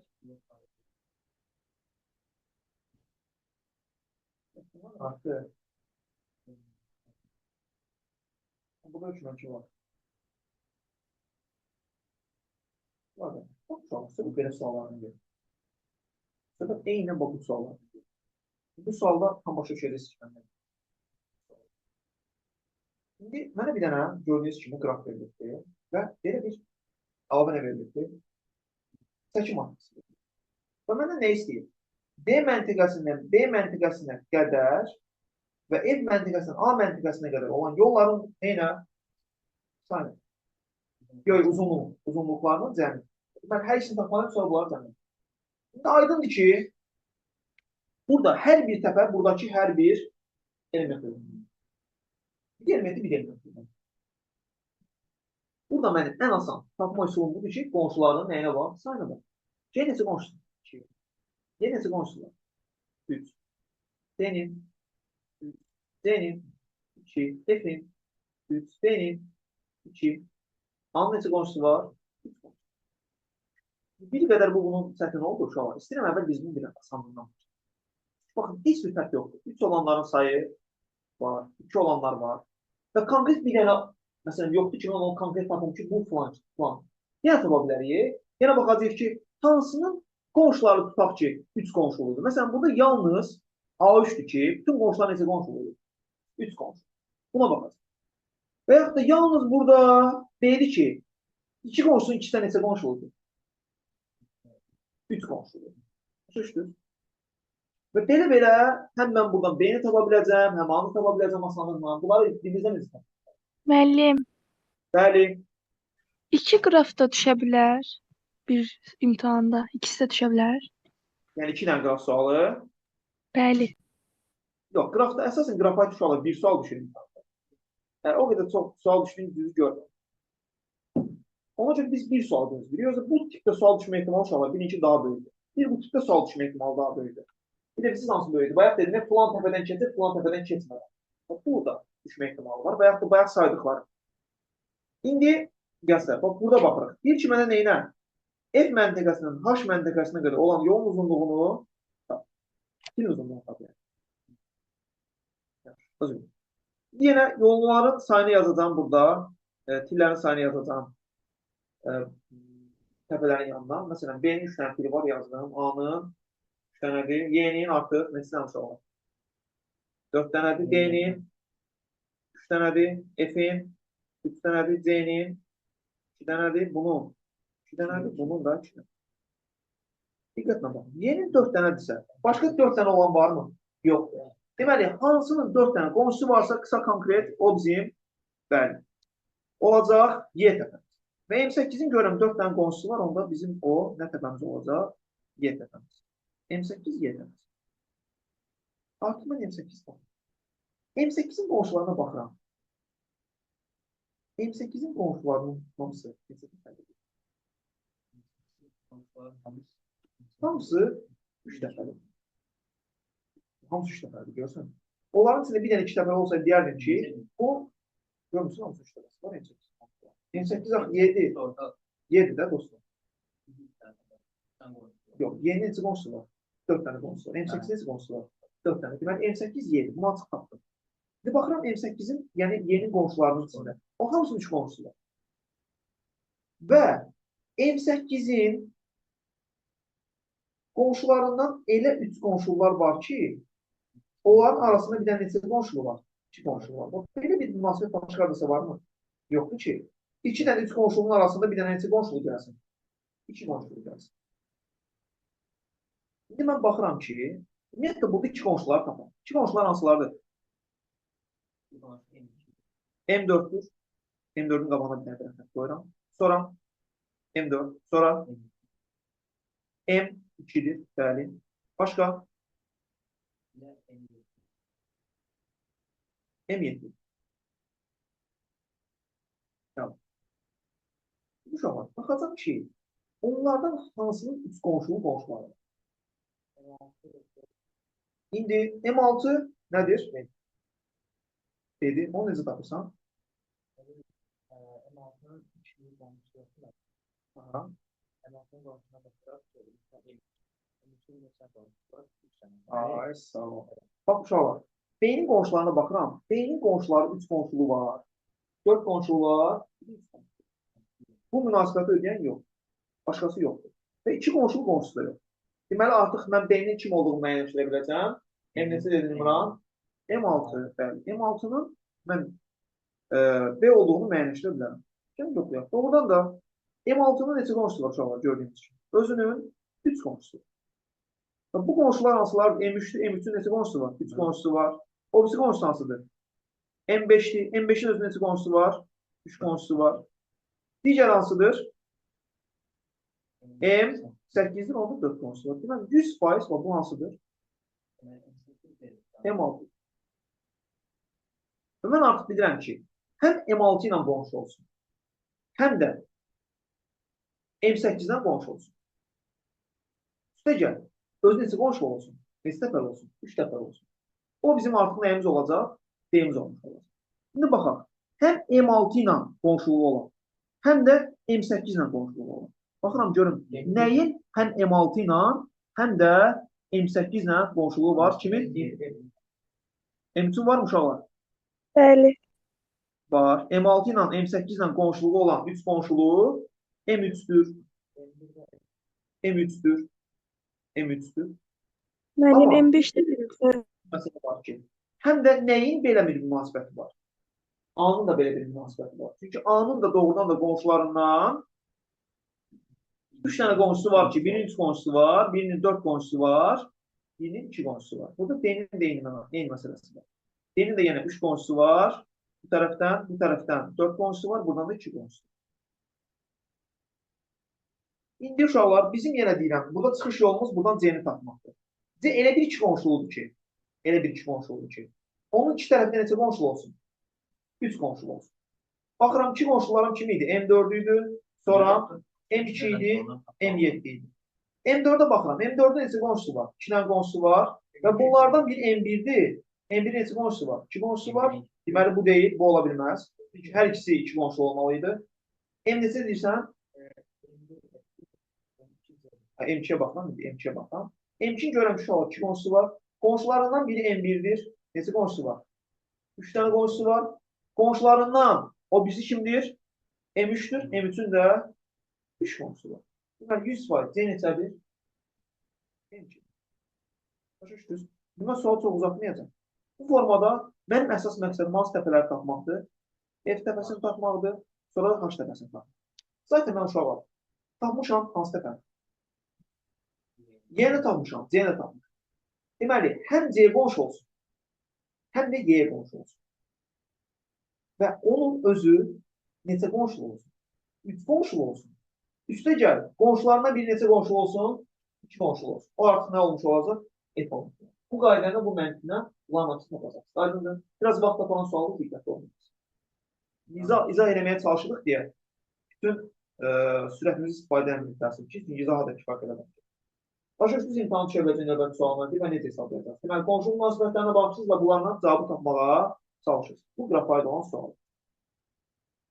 Artıq. Burada üçüncü var. Bakın, çok sualsı bu belə suallarını verir. Sonra eynən bu suallarını verir. Bu sualda tam başa düşəcəksiniz. İndi mənə bir dənə gördüyünüz kimi qraf verildi və belə bir əlavə verildi. Çəkim matrisi. Və məndən nə istəyir? D məntəqəsindən B məntəqəsinə qədər və F məntəqəsindən A məntəqəsinə qədər olan yolların neynə? Sayın. Uzunluqlarının cəmi. Mən hər işini tapmalıyım, sonra bunları cəmi. İndi aydındır ki, burada hər bir təpə, buradakı hər bir elementdir. Bir elementi bir elementdir. Burada mənim ən asan tapma üsulum budur ki, qonşularının nəyinə var? Sayına var. C neçə qonşusu? 2. Y neçə qonşusu var? 3. D'nin 3. D'nin 2. F'nin 3. D'nin 2. A'nın neçə qonşusu var? 3 qonşusu. Bir qədər bunun çətin oldu uşaqlar. İstəyirəm əvvəl biz bunu bir asanlığından. Baxın, heç bir fərq yoxdur. 3 olanların sayı var, 2 olanlar var. Və konkret bir dənə, məsələn, yoxdur ki, onun konkret tapım ki, bu falan. Yenə tapa bilərik. Yenə baxacaq ki, hansının qonşuları tutaq ki, 3 qonşuludur. Məsələn, burada yalnız A3-dür ki, bütün qonşular necə qonşuludur? 3 qonşu. Buna baxacaq. Və yaxud da yalnız burada deyildi ki, 2 qonşusun 2 neçə qonşuludur? 3 qonşuludur. Üçdür. Və belə həm mən buradan B-ni tapa biləcəm, həm A-nı tapa biləcəm asanlıqla. Bunları dilimizdə necə tapacaq? Müəllim, Bəli. 2 qrafda düşə bilər. Bir imtahanda ikisi də düşə bilər. Yəni 2 dənə qraf sualı. Bəli. Yox, qrafda əsasən qrafa sualı bir sual düşür imtahanda. Yəni o qədər çox sual düşdüyünü düzü görmür. Ona görə biz bir sual gözləyirik. Bu tipdə sual düşmə ehtimalı uşaqlar birinci daha böyükdür. Bir bu tipdə sual düşmə ehtimalı daha böyükdür. Bir də siz hansı böyükdür? Bayaq dedim, plan təpədən keçir, plan təpədən keçmir. Burada düşmə ehtimalı var. Bayaq da bayaq saydıqları. İndi gəzsə, bax burada baxırıq. Bir ki mənə neynə? F məntəqəsindən H məntəqəsinə qədər olan yolun uzunluğunu bir uzunluğunu tapıyaq. Yenə yolların sayını yazacağım burada. Tillərin sayını yazacağım. təpələrin yanına. Məsələn, B-nin 3 dənə pili var yazdım. A-nın 3 dənədir. Y-nin artıq neçə dənə uşağı var? 4 dənədir. D-nin 3 dənədir. F-in 3 dənədir. C-nin 2 dənədir. Bunun 2 dənədir. Bunun da 2 dənədir. Diqqətlə baxın. Y-nin 4 dənədirsə, başqa 4 dənə olan var mı? Yoxdur. Deməli, hansının 4 dənə qonşusu varsa, qısa konkret, o bizim, bəli, olacaq Y təpəmiz. Və 28-in görürəm 4 dənə qonşusu var, onda bizim o nə təpəmiz olacaq? Y təpəmiz. 28 Y təpəmiz. Artıq mən 28 baxıram. 28-in qonşularına baxıram. 28-in qonşularının hamısı hamısı 3 dəfədir. Hamısı 3 dəfədir, görürsən. Onların içində bir dənə 2 dəfə olsaydı, deyərdim ki, bu, görmürsün, hamısı 3 dəfəsi var, 28 axı 7. 7 də dostlar. Yox, 7 neçə qonşusu var? 4 dənə qonşusu var. 28 neçə qonşusu var? 4 dənə. Deməli, 28 7. Bunu açıq tapdım. İndi baxıram 28-in, yəni yeni qonşularının içində. O hamısının 3 qonşusu var. Və 28-in qonşularından elə 3 qonşular var ki, onların arasında bir dənə neçə qonşulu var? 2 qonşulu var. Belə bir münasibət başqa adresa varmı? Yoxdur ki. 2 dənə 3 qonşulunun arasında bir dənə neçə qonşulu gəlsin? 2 qonşulu gəlsin. İndi mən baxıram ki, ümumiyyətlə burada 2 qonşular tapam. 2 qonşular hansılardır? M4-dür. M4-ün qabağına bir dənə tərəfə qoyuram. Sonra M4, sonra M2-dir, bəli. Başqa? M7. Tamam. Bu şahmat. Baxacaq ki, onlardan hansının 3 qonşulu qonşuları var? İndi M6 nədir? Dedi. Onu necə tapırsan? M6'nın 2 qonşusu var. Aha. M6'nın qonşusuna baxaraq ay, sağ ol. Bax, uşaqlar. Beynin qonşularına baxıram. Beynin qonşuları 3 qonşulu var. 4 qonşulu var. Bu münasibəti ödəyən yox. Başqası yoxdur. Və 2 qonşulu qonşusu da yox. Deməli, artıq mən beynin kim olduğunu müəyyənləşdirə biləcəm. M-neçə dedim İmran? M6. Bəli. M6-nın mən B olduğunu müəyyənləşdirə bilərəm. Kim yoxlayaq? Doğrudan da M6-nın neçə qonşusu var uşaqlar gördüyünüz kimi? Özünün 3 qonşusu. Bu qonşular hansılar? M3'dür. M3'ün neçə qonşusu var? 3 qonşusu var. O birisi qonşusu hansıdır? M5'dir. M5'in özünün neçə qonşusu var? 3 qonşusu var. Digər hansıdır? M8'dir. Onda 4 qonşusu var. Deməli, 100% var. Bu hansıdır? M6. Və mən artıq bilirəm ki, həm M6 ilə qonşu olsun, həm də M8-dən qonşu olsun. Üstə gəl, özü neçə qonşu olsun? Neçə dəfəli olsun? 3 dəfəli olsun. O bizim artıq nəyimiz olacaq? D-miz olmuş olacaq. İndi baxaq, həm M6 ilə qonşuluğu olan, həm də M8 ilə qonşuluğu olan. Baxıram, görün, nəyin həm M6 ilə, həm də M8 ilə qonşuluğu var? Kimin? M3 var mı uşaqlar? Bəli. Var. M6 ilə M8 ilə qonşuluğu olan 3 qonşuluğu M3'dür. M3'dür. M3'dür. Mənim M5-dir. Məsələ var ki, həm də nəyin belə bir münasibəti var? A-nın da belə bir münasibəti var. Çünki A-nın da doğrudan da qonşularından 3 dənə qonşusu var ki, birinin 3 qonşusu var, birinin 4 qonşusu var, birinin 2 qonşusu var. Burada D-nin də eyni məsələsi var. D-nin də yenə 3 qonşusu var. Bu tərəfdən 4 qonşusu var, buradan da 2 qonşusu var. İndi uşaqlar, bizim yenə deyirəm, burada çıxış yolumuz buradan C-ni tapmaqdır. C elə bir 2 qonşuludur ki, onun 2 tərəfində neçə qonşulu olsun? 3 qonşulu olsun. Baxıram, 2 qonşularım kim idi? M4 idi, sonra M2 idi, M7 idi. M4'ə baxıram, M4'də neçə qonşusu var? 2 dənə qonşusu var və bunlardan bir M1'dir. M1 neçə qonşusu var? 2 qonşusu var. Deməli, bu deyil, bu ola bilməz. Çünki hər ikisi 2 qonşulu olmalıydı. M neçə deyirsən? M2'yə baxıram, M2'yə baxıram. M2'nin görəm ki, 2 qonşusu var. Qonşularından biri M1'dir. Neçə qonşusu var? 3 dənə qonşusu var. Qonşularından o birisi kimdir? M3'dür. M3'ün də 3 qonşusu var. Deməli, 100% C neçədir? C2. Başa düşdünüz? Buna sual çox uzatmayacaq. Bu formada mənim əsas məqsədim hansı təpələri tapmaqdır? F təpəsini tapmaqdır, sonra da H təpəsini tapmaq. Zaten mən uşaqlar tapmışam hansı təpəni? Y-ni tapmışam, C-ni tapmışam. Deməli, həm C qonşu olsun, həm də Y qonşu olsun. Və onun özü neçə qonşulu olsun? 3 qonşulu olsun. Üstə gəl, qonşularına bir neçə qonşulu olsun? 2 qonşulu olsun. O artıq nə olmuş olacaq? F olmuş olacaq. Bu qaydayla bu məntiqlə bunların açısını tapacaq. Aydındır. Biraz vaxt tapan sualı diqqətli olmalısınız. İzah eləməyə çalışırıq deyə bütün sürətimizi istifadə etməyəcəksiniz ki, izaha da kifayət eləmək. Başa düşdünüz imtahan düşə növbəti sualına və necə hesablayacaqsınız? Deməli, qonşu münasibətlərinə baxırsınız və bunlarla cavabı tapmağa çalışırsınız. Bu qrafayda olan sual.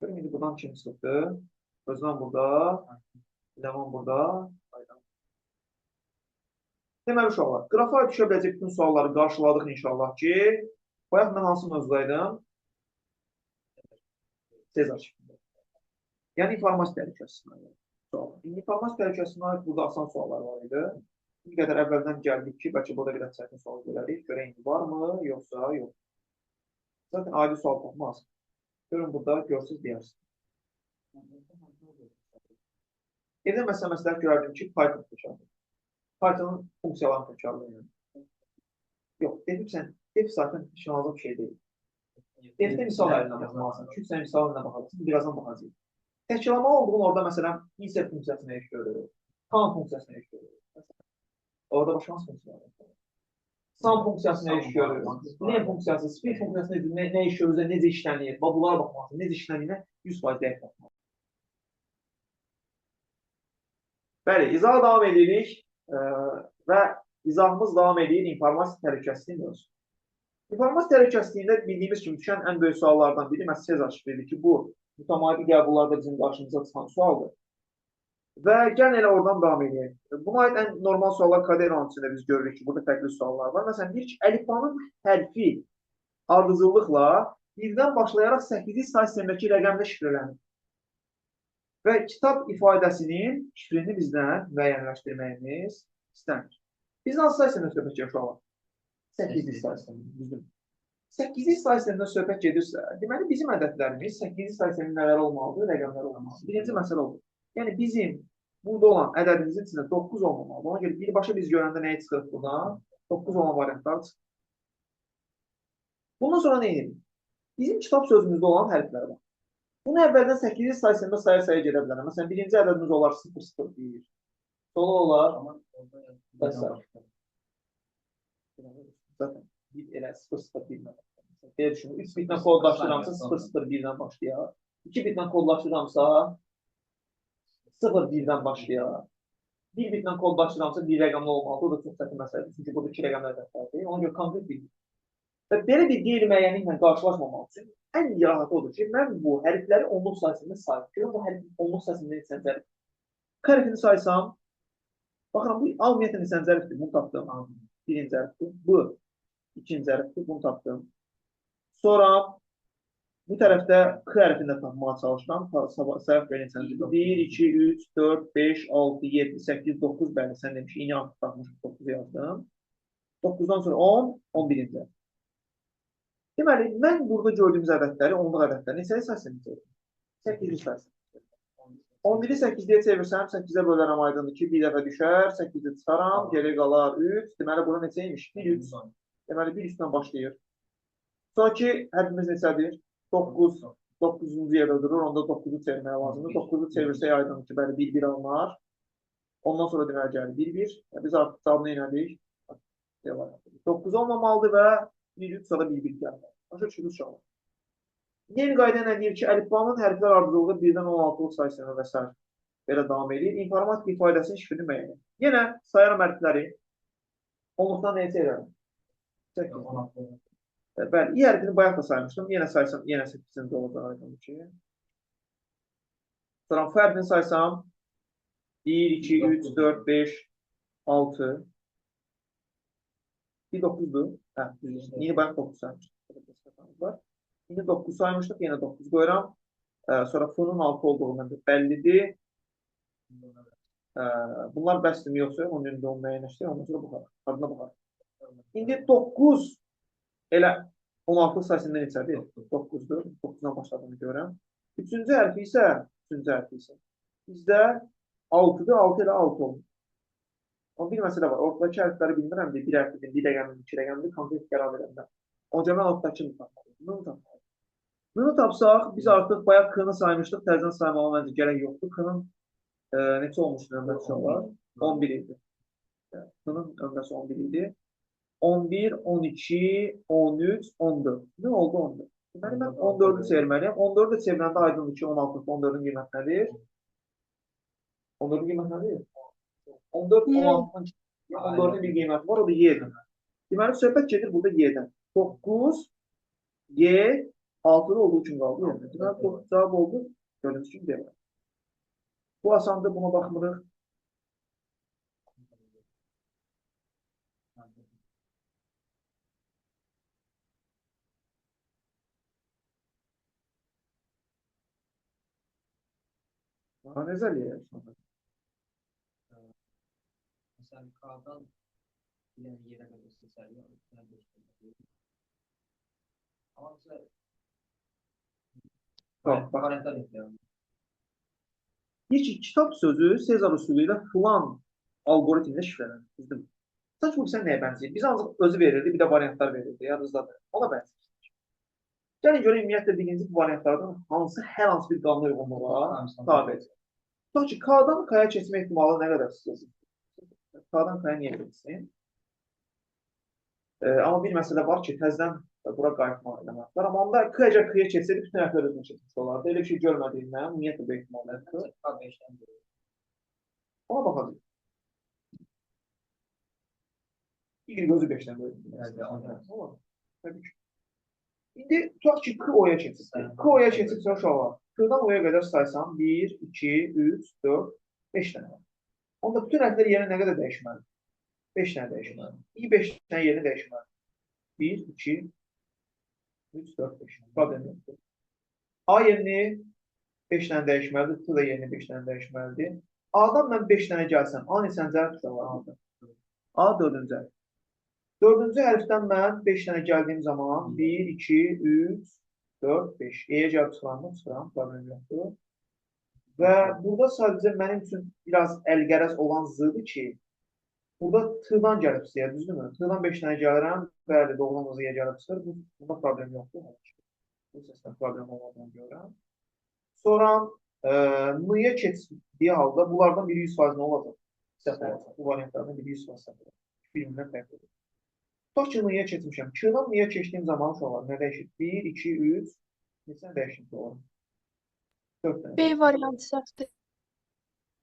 Görün, indi buradan kim çıxdı? Özlem burada, Leman burada. Deməli, uşaqlar, qrafaya düşə biləcək bütün sualları qarşıladıq inşallah ki, bayaq mən hansı mövzudaydım? Sezar şeklində. Yəni, informasiya təhlükəsindən suallar. İnformasiya təhlükəsindən aid burada asan suallar var idi. Bir qədər əvvəldən gəldik ki, bəlkə burada bir çətin sual görərik. Görək indi varmı, yoxsa yox. Zaten adi sual tapmaz. Görün burada görsüz deyərsiniz. Evdə məsələ məsləhət görərdim ki, Python təkrarlayın. Python'un funksiyalarını təkrarlayın. Yox, def zaten şanlı bir şey deyil. Defdə misal əlindən baxmalısın. Çünki sən misal əlindən baxarsın, birazdan baxacaq. Təkrarlama olduğun orada məsələn insert funksiyasına eş görür, count funksiyasına eş görür. Orada başqa hansı funksiyalar var? Sum funksiyasına eş görür, len funksiyası, split funksiyasına nə iş görür, necə işlənir, bunlara baxmalısın, necə işləniyinə 100% dəqiq baxmalısın. Bəli, izaha davam edirik və izahımız davam edir informasiya təhlükəsizliyi mövzusu. İnformasiya təhlükəsizliyində bildiyimiz kimi düşən ən böyük suallardan biri məhz Sezar şifrədir ki, bu mütəmadi qəbullarda bizim qarşımıza çıxan sualdır. Və gəlin elə oradan davam edək. Buna aid ən normal suallar Kaderanın içində biz görürük ki, burada fərqli suallar var. Məsələn, deyir ki, əlifbanın hərfi ardıcıllıqla birdən başlayaraq 8-ci say sistemindəki rəqəmlə şifrələnir. Və kitab ifadəsinin şifrini bizdən müəyyənləşdirməyimiz istənir. Biz hansı say sistemində söhbət gedir uşaqlar? 8-ci say sistemində. 8-ci say sistemində söhbət gedirsə, deməli bizim ədədlərimiz 8-ci say sistemində nələr olmalıdır, rəqəmlər olmalıdır. Birinci məsələ oldu. Yəni bizim burada olan ədədimizin içində 9 olmamalı. Ona görə birbaşa biz görəndə nəyi çıxırıq buradan? 9 olan variantlar çıxır. Bundan sonra nə edirik? Bizim kitab sözümüzdə olan hərflər var. Bunu əvvəldən 8-ci say sistemində saya-saya gedə bilər. Məsələn, birinci ədədimiz olar 0,01. Sonra olar zaten elə 0,01-dən belə düşünün. 3 bitlə kodlaşdıramsa 0,01-dən başlayar. 2 bitlə kodlaşdıramsa 0,1-dən başlayar. 1 bitlə kodlaşdıramsa bir rəqəmli olmalıdır. O da çox çətin məsələdir. Çünki burada 2 rəqəmlər dəftərdir. Ona görə konkret bildir. Və belə bir qeyri-müəyyənliklə qarşılaşmamaq üçün ən rahat odur ki, mən bu hərfləri onluq sayəsində sayım. Görün, bu hərfin onluq sayəsində neçə zərif. K hərfini saysam, baxın, bu ümumiyyətlə neçə zərifdir, bunu tapdım. Birinci zərifdir. Bu ikinci zərifdir, bunu tapdım. Sonra bu tərəfdə K hərfini də tapmağa çalışıram. Sayaq belə neçə zərifdir. 1, 2, 3, 4, 5, 6, 7, 8, 9, bəli, sən demiş, yeni artıq tapmışım, 9 yazdım. 9-dan sonra 10, 11-ci zərif. Deməli, mən burada gördüyümüz ədədləri, onluq ədədləri neçəyə sayısını çevirim? 8-ci sayısını. 11-i 8-dəyə çevirsəm, 8-ə bölərəm aydındır ki, bir dəfə düşər, 8-də çıxaram, geri qalar 3. Deməli, burada neçəymiş? 1, 3. Deməli, 1 üstdən başlayır. Sonraki hərfimiz neçədir? 9. 9-cu yerdə durur, onda 9-u çevirməyə lazımdır. 9-u çevirsək aydındır ki, bəli, 1, 1 alınır. Ondan sonra deməli, gəlir 1, 1. Biz artıq cavabını elədik. 9 olmamalıdır və 1, 3, sonra 1, 1 gəlmir. Başa düşürüz uşaqlar. Yeni qayda nə deyir ki, əlifbanın hərflər ardıcılığı 1-dən 16-lıq say sistemi və s. belə davam edir. İnformatik ifadəsinin şifrini müəyyən edir. Yenə sayarım hərfləri. Onluqdan neçə edəlim? 8. Bəli, i hərfini bayaq da saymışdım. Yenə saysam, yenə 8-ci olacaq aydındır ki. Sonra f hərfini saysam 1, 2, 3, 4, 5, 6. Bir 9'dur. Hə, yeni bayaq 9 saymışdım. Yine 9 saymışdıq, yenə 9 qoyuram. Sonra f-nın 6 olduğu məndə bəllidir. Bunlar bəsdir yoxsa, onun ünlü onu müəyyənləşdir, ondan sonra baxar. Adına baxar. İndi 9 elə 16 sayəsində neçədir? 9-dur. 9-dan başladığını görürəm. Üçüncü hərfi isə bizdə 6-dır. 6 elə 6 oldu. Amma bir məsələ var. Ortadakı hərfləri bilmirəm. Bir hərfidir, bir rəqəmdir, iki rəqəmdir. Konkret qərar verəndə. Onca mən ortadakını tapmalıyım. Bunu tapmalıyım. Bunu tapsaq, biz artıq bayaq k-nı saymışdıq. Təzədən saymağa məncə gərək yoxdur. K-nın neçə olmuşdur ömrəsi olar? 11 idi. K-nın ömrəsi 11 idi. 11, 12, 13, 14. Ne oldu 14? Deməli, mən 14-ü çevirməliyəm. 14-ü də çevirəndə aydındır ki, 16, 14-ün qiyməti nədir? 14-ün qiyməti nədir? 14, 16-dan 14-ün bir qiyməti var, o da y-dir. Deməli, söhbət gedir burada y-dən. 9, y, 6-da olduğu üçün qaldı. Deməli, cavab oldu. Gördüyünüz kimi deyil. Bu asandır, buna baxmırıq. Necə eləyək? Məsələn, K-dan yerə qədər seçərik. Amma bizə variantlar yoxdur. Deyir ki, kitab sözü Sezar üsulu ilə filan algoritmdə şifrələnir. Düzdür mü? Sanki bu sən nəyə bənzəyir? Biz ancaq özü verirdi, bir də variantlar verirdi. Yadınızdadır. Ona bənzəyir. Gəlin görək ümumiyyətlə birinci bu variantlardan hər hansı bir qanuna uyğunluğa tabidir. Tutaq ki, K-dan K-ya keçmə ehtimalı nə qədər sizəcək? K-dan K-ya niyə geçsin? Amma bir məsələ var ki, təzdən bura qayıtmaq eləmək var. Amma onda K əgər K-ya keçsəydi, bütün hərflər özünə keçmiş olardı. Elə bir şey görmədiyindən, ümumiyyətlə bu ehtimallardır. Ona baxacaq. Y gözü 5-dən böyükdür. Təbii ki. İndi tutaq ki, K o-ya keçirsin. K o-ya keçirsə uşaqlar. K-dan o-ya qədər saysam 1, 2, 3, 4, 5 dənə var. Onda bütün hərflər yerinə nə qədər dəyişməli? 5 dənə dəyişməli. İyi 5 dənə yerinə dəyişməli. 1, 2, 3, 4, 5. Problem yoxdur. A yerini 5 dənə dəyişməlidir. T da yerini 5 dənə dəyişməlidir. A-dan mən 5 dənə gəlsəm, A neçənci hərf var? A 4-cü hərf. 4-cü hərfdən mən 5 dənə gəldiyim zaman 1, 2, 3, 4, 5. E-yə gəlib çıxıram, çıxıram, problem yoxdur. Və burada sadəcə mənim üçün biraz əlqərəz olan zıdır ki, burada T-dan gəlib sizə, düzdürmü? T-dan 5 dənə gəlirəm, bəli, doğrudan Z-yə gəlib çıxır. Bunda problem yoxdur. Bu səsdən problem olmadığını görürəm. Sonra N-ya keçdiyi halda bunlardan biri 100% nə olacaq? Səhv olacaq. Bu variantlardan biri 100% səhv olacaq. Birbirindən fərqlidir. Tutaq ki, N-ya keçmişəm. K-dan N-ya keçdiyim zaman uşaqlar nə dəyişir? 1, 2, 3, neçə dəyişir doğru? 4 dənə. B variantı səhvdir.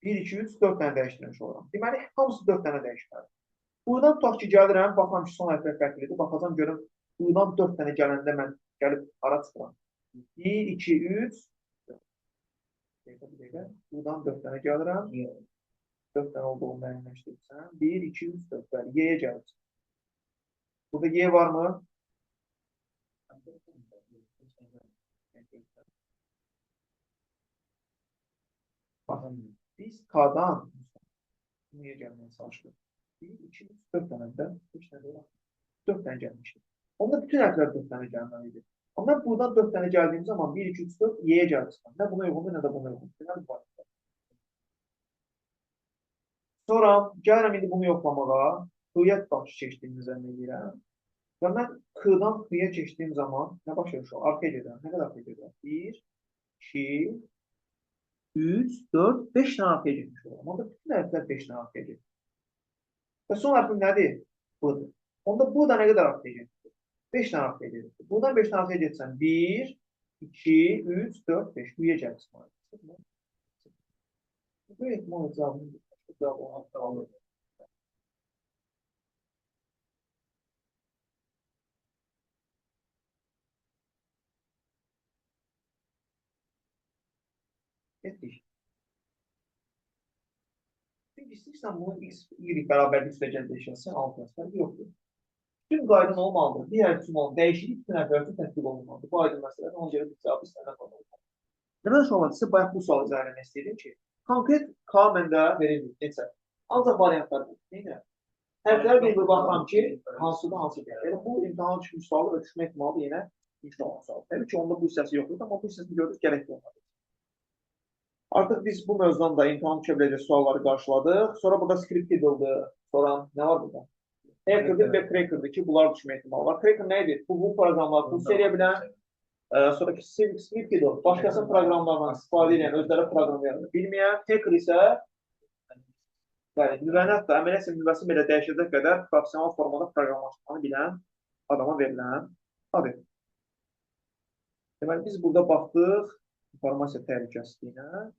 1, 2, 3, 4 dənə dəyişdirmiş olaram. Deməli, hamısı 4 dənə dəyişməli. Buradan tutaq ki, gəlirəm, baxam ki, son hərflər fərqlidir. Baxacam, görüm, buradan 4 dənə gələndə mən gəlib ara çıxıram. 1, 2, 3, 4. Buradan 4 dənə gəlirəm. 4 dənə olduğunu müəyyənləşdirirsən. 1, 2, 3, 4. Bəli, Y-yə gəlir. Burada Y var mı? Baxın, biz K-dan niyə gəlməyə çalışdıq? 1, 2, 3, 4 dənədə 3 dənə var. 4 dənə gəlmişdir. Onda bütün hərflər 4 dənə gəlməlidir. Amma mən buradan 4 dənə gəldiyim zaman 1, 2, 3, 4 Y-yə gəlmişəm. Nə buna uyğundur, nə də buna uyğundur. Sonra gəlirəm indi bunu yoxlamağa. Hüyyət başı keçdiyimi zənn edirəm. Və mən K-dan K-ya keçdiyim zaman nə baş verir? Arkaya gedirəm. Nə qədər arkaya gedirəm? 1, 2, 3, 4, 5 dənə arkaya getmiş olarım. Onda bütün hərflər 5 dənə arkaya gedir. Və son hərfim nədir? Budur. Onda burada nə qədər arkaya gedir? 5 dənə arkaya gedir. Buradan 5 dənə arkaya getsən 1, 2, 3, 4, 5. Büyüyə gəlsin. Bu ehtimal cavabını alır. Etdik. Çünki istəyirsən bunu x, y bərabərlik üstəgəl dəyişəsən, alt məsələ yoxdur. Bütün qayda nə olmalıdır? Digər üçün olan dəyişiklik bütün hərflər üçün tətbiq olunmalıdır. Bu aydın məsələdir, ona görə bir cavabı istənilən olmalıdır. Deməli, uşaqlar, sizə bayaq bu sualı izah eləmək istəyirdim ki, Konkret K məndə verilmir. Neçə? Ancaq variantlar var. Neynə? Hərflər bir baxıram ki, hansıdır, hansı gəlir. Yəni, bu imtahan düşmüş sualı və düşmə ehtimalı yenə yüksək olan sual. Təbii ki, onda bu hissəsi yoxdur, amma bu hissəsini gördük, gərəkli olmadı. Artıq biz bu mövzudan da imtahan düşə biləcək sualları qarşıladıq. Sonra burada scripted'dir. Sonra nə var burada? Hacker'dır və Cracker'dır ki, bunlar düşmə ehtimalı var. Cracker nə edir? Bu proqramları funks edə bilən, sonraki scripted'dir. Başqasının proqramlarından istifadə edən, özləri proqram bilməyən. Hacker isə yəni, nüvəni hətta əməliyyat nüvəsi belə dəyişəcək qədər profesional formada proqramlaşmanı bilən adama verilən adı. Deməli, biz burada baxdıq informasiya təhlükəsizliyinə.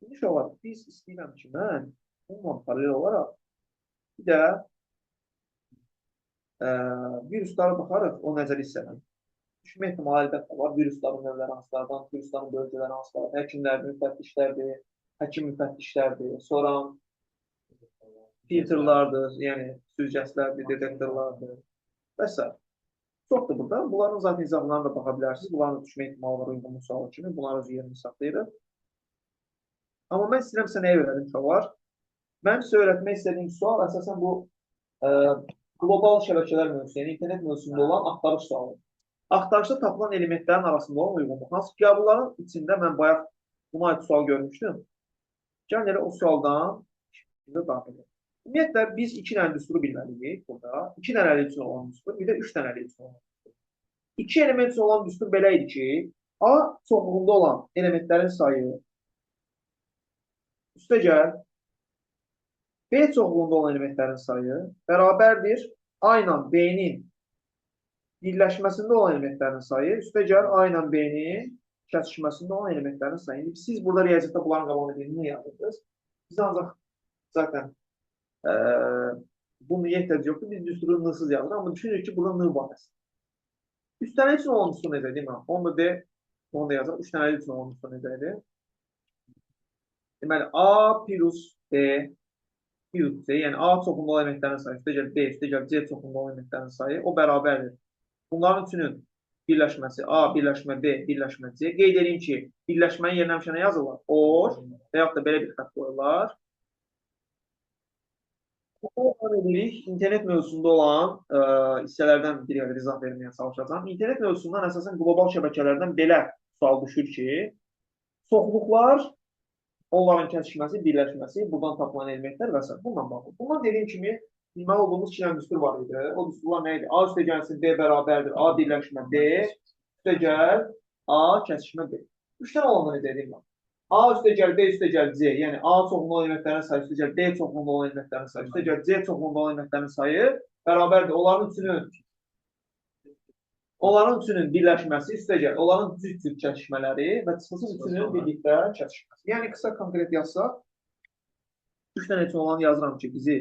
İndi uşaqlar, biz istəyirəm ki, mən onunla paralel olaraq bir də viruslara baxarıq, o nəzəri hissələn. Düşmə ehtimalı əlbəttə var. Virusların növləri hansılardan, virusların bölgələri hansılardan, həkimlərdir, müfəttişlərdir, həkim müfəttişlərdir, sonra filtrlardır, yəni süzgəclərdir, detektorlardır və s. Çoxdur burada. Bunların zaten izahlarına da baxa bilərsiniz. Bunların düşmə ehtimalı var uyğunluq sualı kimi. Bunlar öz yerini saxlayırıq. Amma mən istəyirəm sizə nəyə öyrədim uşaqlar? Mən sizə öyrətmək istədiyim sual əsasən bu qlobal şəbəkələr mövzusu, yəni internet mövzusunda olan axtarış sualı. Axtarışda tapılan elementlərin arasında olan uyğunluq. Hansı ki, bunların içində mən bayaq buna aid sual görmüşdüm. Gəlin elə o sualdan daxil edelim. Ümumiyyətlə, biz 2 dənə düsturu bilməliyik burada. 2 dənəli üçün olan düstur, bir də 3 dənəli üçün olan düstur. 2 element üçün olan düstur belə idi ki, A çoxluğunda olan elementlərin sayı üstəgəl B çoxluğunda olan elementlərin sayı bərabərdir A ilə B-nin birləşməsində olan elementlərin sayı üstəgəl A ilə B-nin kəsişməsində olan elementlərin sayı. İndi siz burada riyaziyyatda bunların qabağını edin, yazırdınız. Biz ancaq zaten bunun ehtiyac yoxdur. Biz düsturu n-sız yazırıq. Amma düşünürük ki, burada n barəsi. Üstəlik üçün olan düstur necə, değil mi? Onu da D, onu da yazırıq. Üstəlik üçün olan düstur necədir? Deməli, A plus B plus C, yəni A çoxluğunda olan elementlərin sayı, üstəgəl B, üstəgəl C çoxluğunda olan elementlərin sayı, o bərabərdir. Bunların üçünün birləşməsi A, birləşmə B, birləşmə C. Qeyd edeyim ki, birləşmənin yerinə həmişə nə yazırlar? OR və yaxud da belə bir xətt qoyurlar. İnternet mövzusunda olan hissələrdən bir qədər izah verməyə çalışacağım. İnternet mövzusundan əsasən qlobal şəbəkələrdən belə sual düşür ki, çoxluqlar, onların kəsişməsi, birləşməsi, buradan tapılan elementlər və s. Bununla bağlı. Bundan dediyim kimi, bilməli olduğumuz 2 dənə düstur var idi. O düsturlar nə idi? A üstəgəlsin B bərabərdir, A birləşmə B, üstəgəl A kəsişmə B. 3 dənə olanları dediyim var. A üstəgəl B üstəgəl C, yəni A çoxluğunda olan elementlərin sayı üstəgəl B çoxluğunda olan elementlərin sayı üstəgəl C çoxluğunda olan elementlərin sayı bərabərdir. Onların üçünün birləşməsi üstəgəl, onların cüt kəsişmələri və çıxılsız üçünün birlikdə kəsişməsi. Yəni, qısa konkret yazsaq, 3 dənə üçün olanı yazıram ki, bizə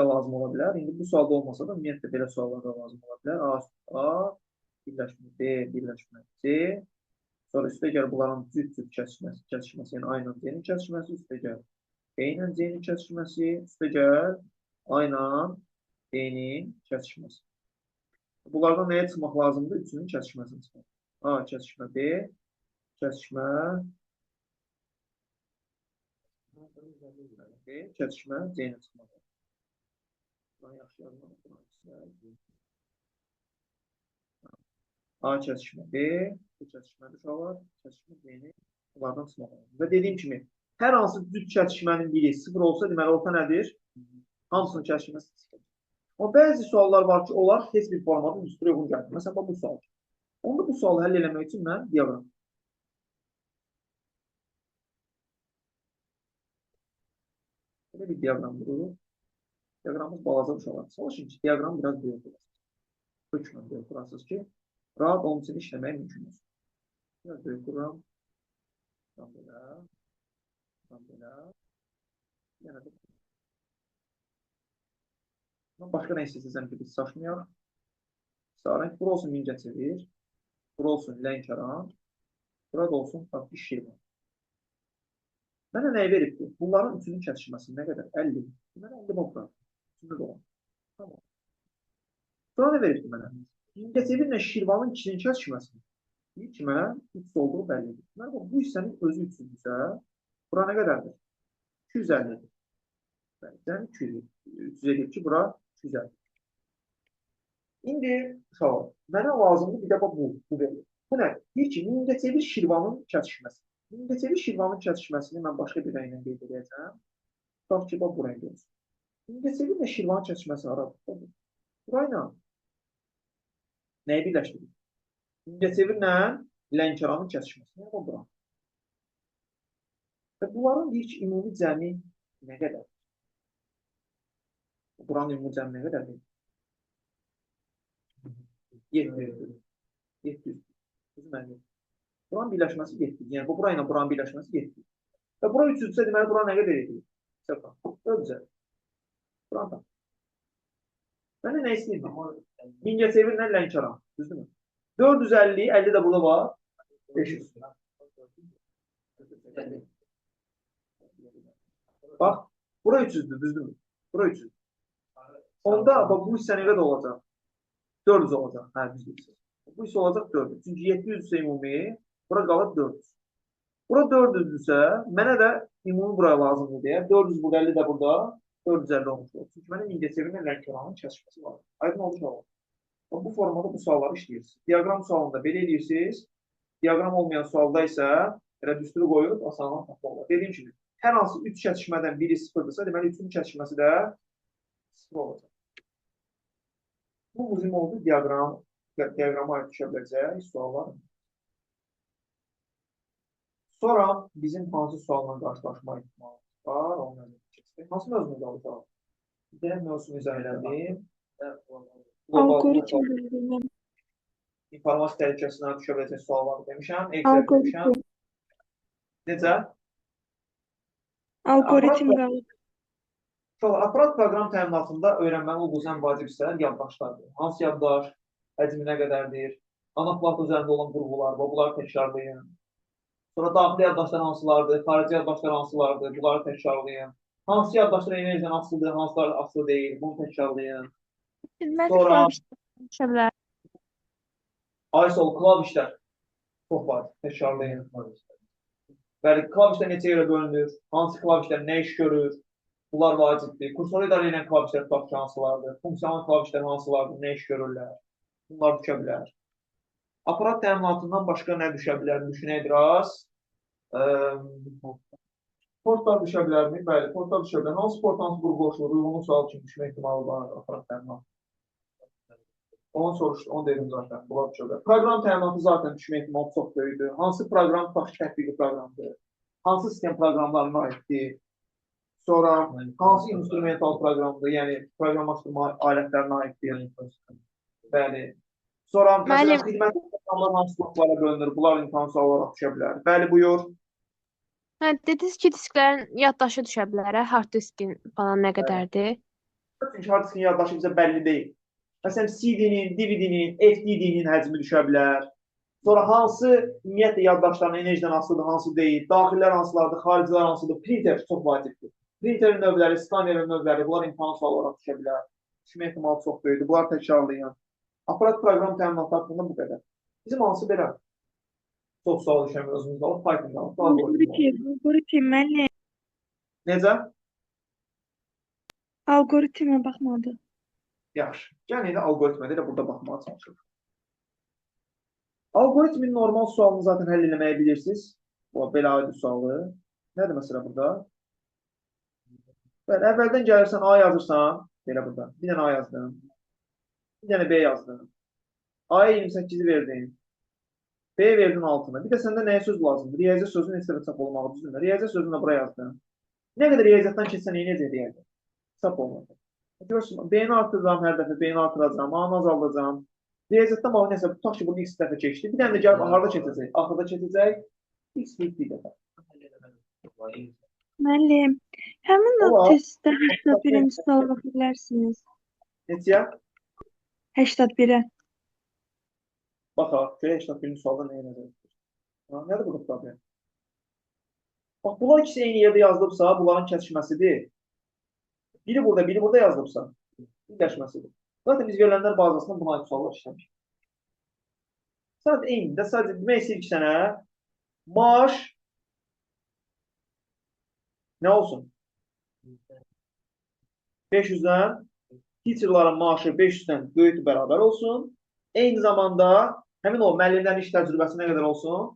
lazım ola bilər. İndi bu sualda olmasa da, ümumiyyətlə belə suallarda lazım ola bilər. A, birləşmə B, birləşmə C. Sonra üstəgəl bunların cüt kəsişməsi, yəni A ilə C-nin kəsişməsi, üstəgəl B ilə C-nin kəsişməsi, üstəgəl A ilə B-nin kəsişməsi. Bunlardan nəyə çıxmaq lazımdır? Üçünün kəsişməsini çıxmaq. A, kəsişmə B, kəsişmə B, kəsişmə C-nin çıxmaq. Yaxşı yazmaq. A kəsişmə B, bu kəsişmədir uşaqlar, kəsişmə B-ni bunlardan çıxmaq lazımdır. Və dediyim kimi, hər hansı düz kəsişmənin biri 0 olsa, deməli, orta nədir? Hamısının kəsişməsi 0. Amma bəzi suallar var ki, onlar heç bir formada düstura uyğun gəlir. Məsələn, bu sual. Onda bu sualı həll eləmək üçün mən diaqram. Belə bir diaqram vururuq. Diaqramımız balaca uşaqlar. Çalışın ki, diaqram biraz böyük olasınız. Hökmən böyük olasınız ki, rahat onun üçün işləmək mümkün olsun. Biraz böyük vururam. Belə. Yəni, başqa nə istəsəsəm ki, biz saçmayaq. Sarı, bura olsun mincə çevir. Bura olsun Lənkəran. Burada olsun bir Şirvan. Mənə nəyi veribdir? Bunların üçünün kəsişməsi nə qədər? 50. Mənə 50 bobra. Üçündə də olan. Tamam. Sonra nə veribdir mənə? Mincə çevirlə Şirvanın ikisinin kəsişməsi. deyir ki, mənə 300 olduğu bəllidir. Deməli, bu hissənin özü 300-dürsə, bura nə qədərdir? 250-dir. Bəli, 300 edir ki, bura 250. İndi uşaqlar, mənə lazımdır bir də bu verir. Bu nə? Deyir ki, Mingəçevir Şirvanın kəsişməsi. Mingəçevir Şirvanın kəsişməsini mən başqa bir rənglə qeyd edəcəm. Tutaq ki, bu rəng olsun. Mingəçevirlə Şirvanın kəsişməsi arasında. Burayla nəyi birləşdirir? Mingəçevirlə Lənkəranın kəsişməsi. Nə bura? Və bunların deyir ki, ümumi cəmi nə qədər? Buranın ümumi cəmi nə qədərdir? 700. 700. Buranın birləşməsi 700. Yəni, bu burayla buranın birləşməsi 700. Və bura 300-sə, deməli, bura nə qədər edir? 400. Buranı da. Mənə nə istəyirdim? Mingəçevirlə Lənkəran. Düzdürmü? 450, 50 də burada var. 500. Bax, bura 300-dür, düzdürmü? Bura 300. Onda, bax, bu hissə nə qədər olacaq? 400 olacaq. Hə, düzdür. Bu hissə olacaq 400. Çünki 700 ümumi, bura qalır 400. Bura 400-dürsə, mənə də ümumi buraya lazımdır deyə. 400 burada, 50 də burada, 450 olmuş olur. Çünki mənə Mingəçevirlə Lənkəranın kəsişməsi var. Aydın olmuş olur. Bu formada bu sualları işləyirsiniz. Diaqram sualında belə edirsiniz. Diaqram olmayan sualda isə elə düsturu qoyub asanlıqla tapmaq. Dediyim kimi, hər hansı 3 kəsişmədən biri 0-dırsa, deməli 3-ün kəsişməsi də 0 olacaq. Bu bizim oldu diaqrama aid düşə biləcək suallar. Sonra bizim hansı sualla qarşılaşma ihtimalı var, onu keçdik. Hansı mövzunu qalacaq? Deyək mövzunu izah elədim. Algoritm bölümü. İnformasiya təhlükəsindən düşə biləcək suallar demişəm. Excel demişəm. Algoritm. Necə? Algoritm qalıb. Aparat proqram təminatında öyrənməli olduğunuz ən vacib hissələr yaddaşlardır. Hansı yaddaş, həcmi nə qədərdir, ana plat üzərində olan qurğular, bunları təkrarlayın. Sonra daxili yaddaşlar hansılardır, xarici yaddaşlar hansılardır, bunları təkrarlayın. Hansı yaddaşlar enerjidən asılıdır, hansılar asılı deyil, bunu təkrarlayın. Sonra ISO klavişlər çox var, təkrarlayın. Bəli, klavişlər neçə yerə bölünür, hansı klavişlər nə iş görür, bunlar vacibdir. Kursoru idarə edən klavişlər tutaq ki, hansılardır, funksiyonel klavişlər hansılardır, nə iş görürlər, bunlar düşə bilər. Aparat təminatından başqa nə düşə bilər, düşünək biraz. Portlar düşə bilərmi? Bəli, portlar düşə bilər. Hansı port, hansı qrup boşluğu, uyğunluq sual üçün düşmə ehtimalı var aparat təminatı? Onu soruşdu, onu dedim zaten. Bunlar düşə bilər. Proqram təminatı zaten düşmə ehtimalı çox böyükdür. Hansı proqram tutaq ki, tətbiqi proqramdır? Hansı sistem proqramlarına aiddir? Sonra hansı instrumental proqramdır? Yəni proqramlaşdırma alətlərinə aiddir. Bəli. Sonra məsələn, xidmət proqramlar hansı bloklara bölünür? Bunlar imtahan sual olaraq düşə bilər. Bəli, buyur. Hə, dediniz ki, disklərin yaddaşı düşə bilər, hard diskin falan nə qədərdir? Çünki hard diskin yaddaşı bizə bəlli deyil. Məsələn, CD-nin, DVD-nin, FTD-nin həcmi düşə bilər. Sonra hansı ümumiyyətlə yaddaşların enerjidən asılıdır, hansı deyil, daxillər hansılardır, xaricilər hansıdır, printer çox vacibdir. Printerin növləri, skanerin növləri, bunlar imtahan sual olaraq düşə bilər. Düşmə ehtimalı çox böyükdür. Bunlar təkrarlayın. Aparat proqram təminatı haqqında bu qədər. Bizim hansı belə çox sual düşəmir özümüzdə, o Python'da. Algoritm, müəllim. Necə? Algoritmə baxmadı. Yaxşı. Gəlin elə algoritmə də burada baxmağa çalışırıq. Algoritmin normal sualını zaten həll eləməyi bilirsiniz. Bu belə aid sualı. Nədir məsələ burada? Bəli, əvvəldən gəlirsən A yazırsan, belə burada. Bir dənə A yazdım. Bir dənə B yazdım. A-ya 28-i verdin. B verdin 6-nı. Bir də səndə nəyə söz lazımdır? Riyaziyyat sözünün heç tərəf çap olmağı düzdürmü? Riyaziyyat sözünü də buraya yazdım. Nə qədər riyaziyyatdan keçsən, necə riyaziyyat? Çap olmadı. Görürsün, B-ni artıracağım hər dəfə, B-ni artıracağım, A-nı azaldacağım. Riyaziyyatdan bax, nəsə, tutaq ki, bunu x dəfə keçdi. Bir dənə də gəlib, harada keçəcək? Axırda keçəcək. X bir dəfə. Müəllim, həmin o testdə 81-ə misal ala bilərsiniz. Neçəyə? 81-ə. Baxaq, görək 81-ci sualda nəyə nəzər tutur. Nədir burada problem? Bax, bunlar ikisi eyni yerdə yazılıbsa, bunların kəsişməsidir. Biri burada yazılıbsa, birləşməsidir. Zaten biz verilənlər bazasında buna aid suallar işləmişik. Sadəcə eyni də sadəcə demək istəyir ki, sənə maaş nə olsun? 500-dən teacherların maaşı 500-dən böyük bərabər olsun. Eyni zamanda həmin o müəllimlərin iş təcrübəsi nə qədər olsun?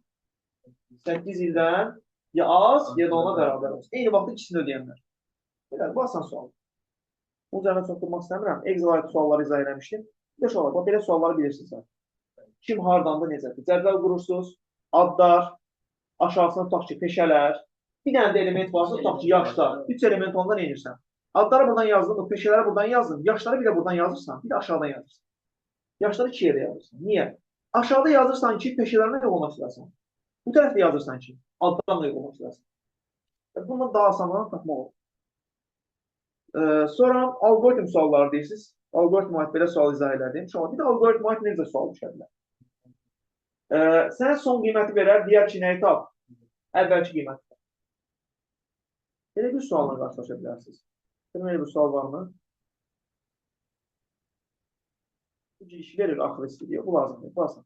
8 ildən ya az, ya da ona bərabər olsun. Eyni vaxtda ikisini ödəyənlər. Belə, bu asan sual. Bunun üzərində çox durmaq istəmirəm. Excel aid sualları izah eləmişdim. Bir də suallar, bax, belə sualları bilirsiniz. Kim hardandır, necədir? Cədvəl qurursunuz, adlar, aşağısına tutaq ki, peşələr, bir dənə də element varsa, tutaq ki, yaşlar. 3 element ondan eynirsən. Adları buradan yazdın, o peşələri buradan yazdın, yaşları bir də buradan yazırsan, bir də aşağıdan yazırsan. Yaşları 2 yerdə yazırsan. Niyə? Aşağıda yazırsan ki, peşələrlə yoxlamaq istəyirsən. Bu tərəfdə yazırsan ki, adlarla yoxlamaq istəyirsən. Bundan daha asanlarını tapmaq olur. Sonra algoritm sualları deyirsiniz. Algoritm aid belə sual izah elədim. Bir də algoritm aid necə sual düşə bilər? Sənə son qiyməti verər, deyər ki, nəyi tap? Əvvəlki qiyməti tap. Belə bir sualla qarşılaşa bilərsiniz. Belə bir sual varmı? Bu iş verir axır istədiyor. Bu lazımdır. Bu lazım.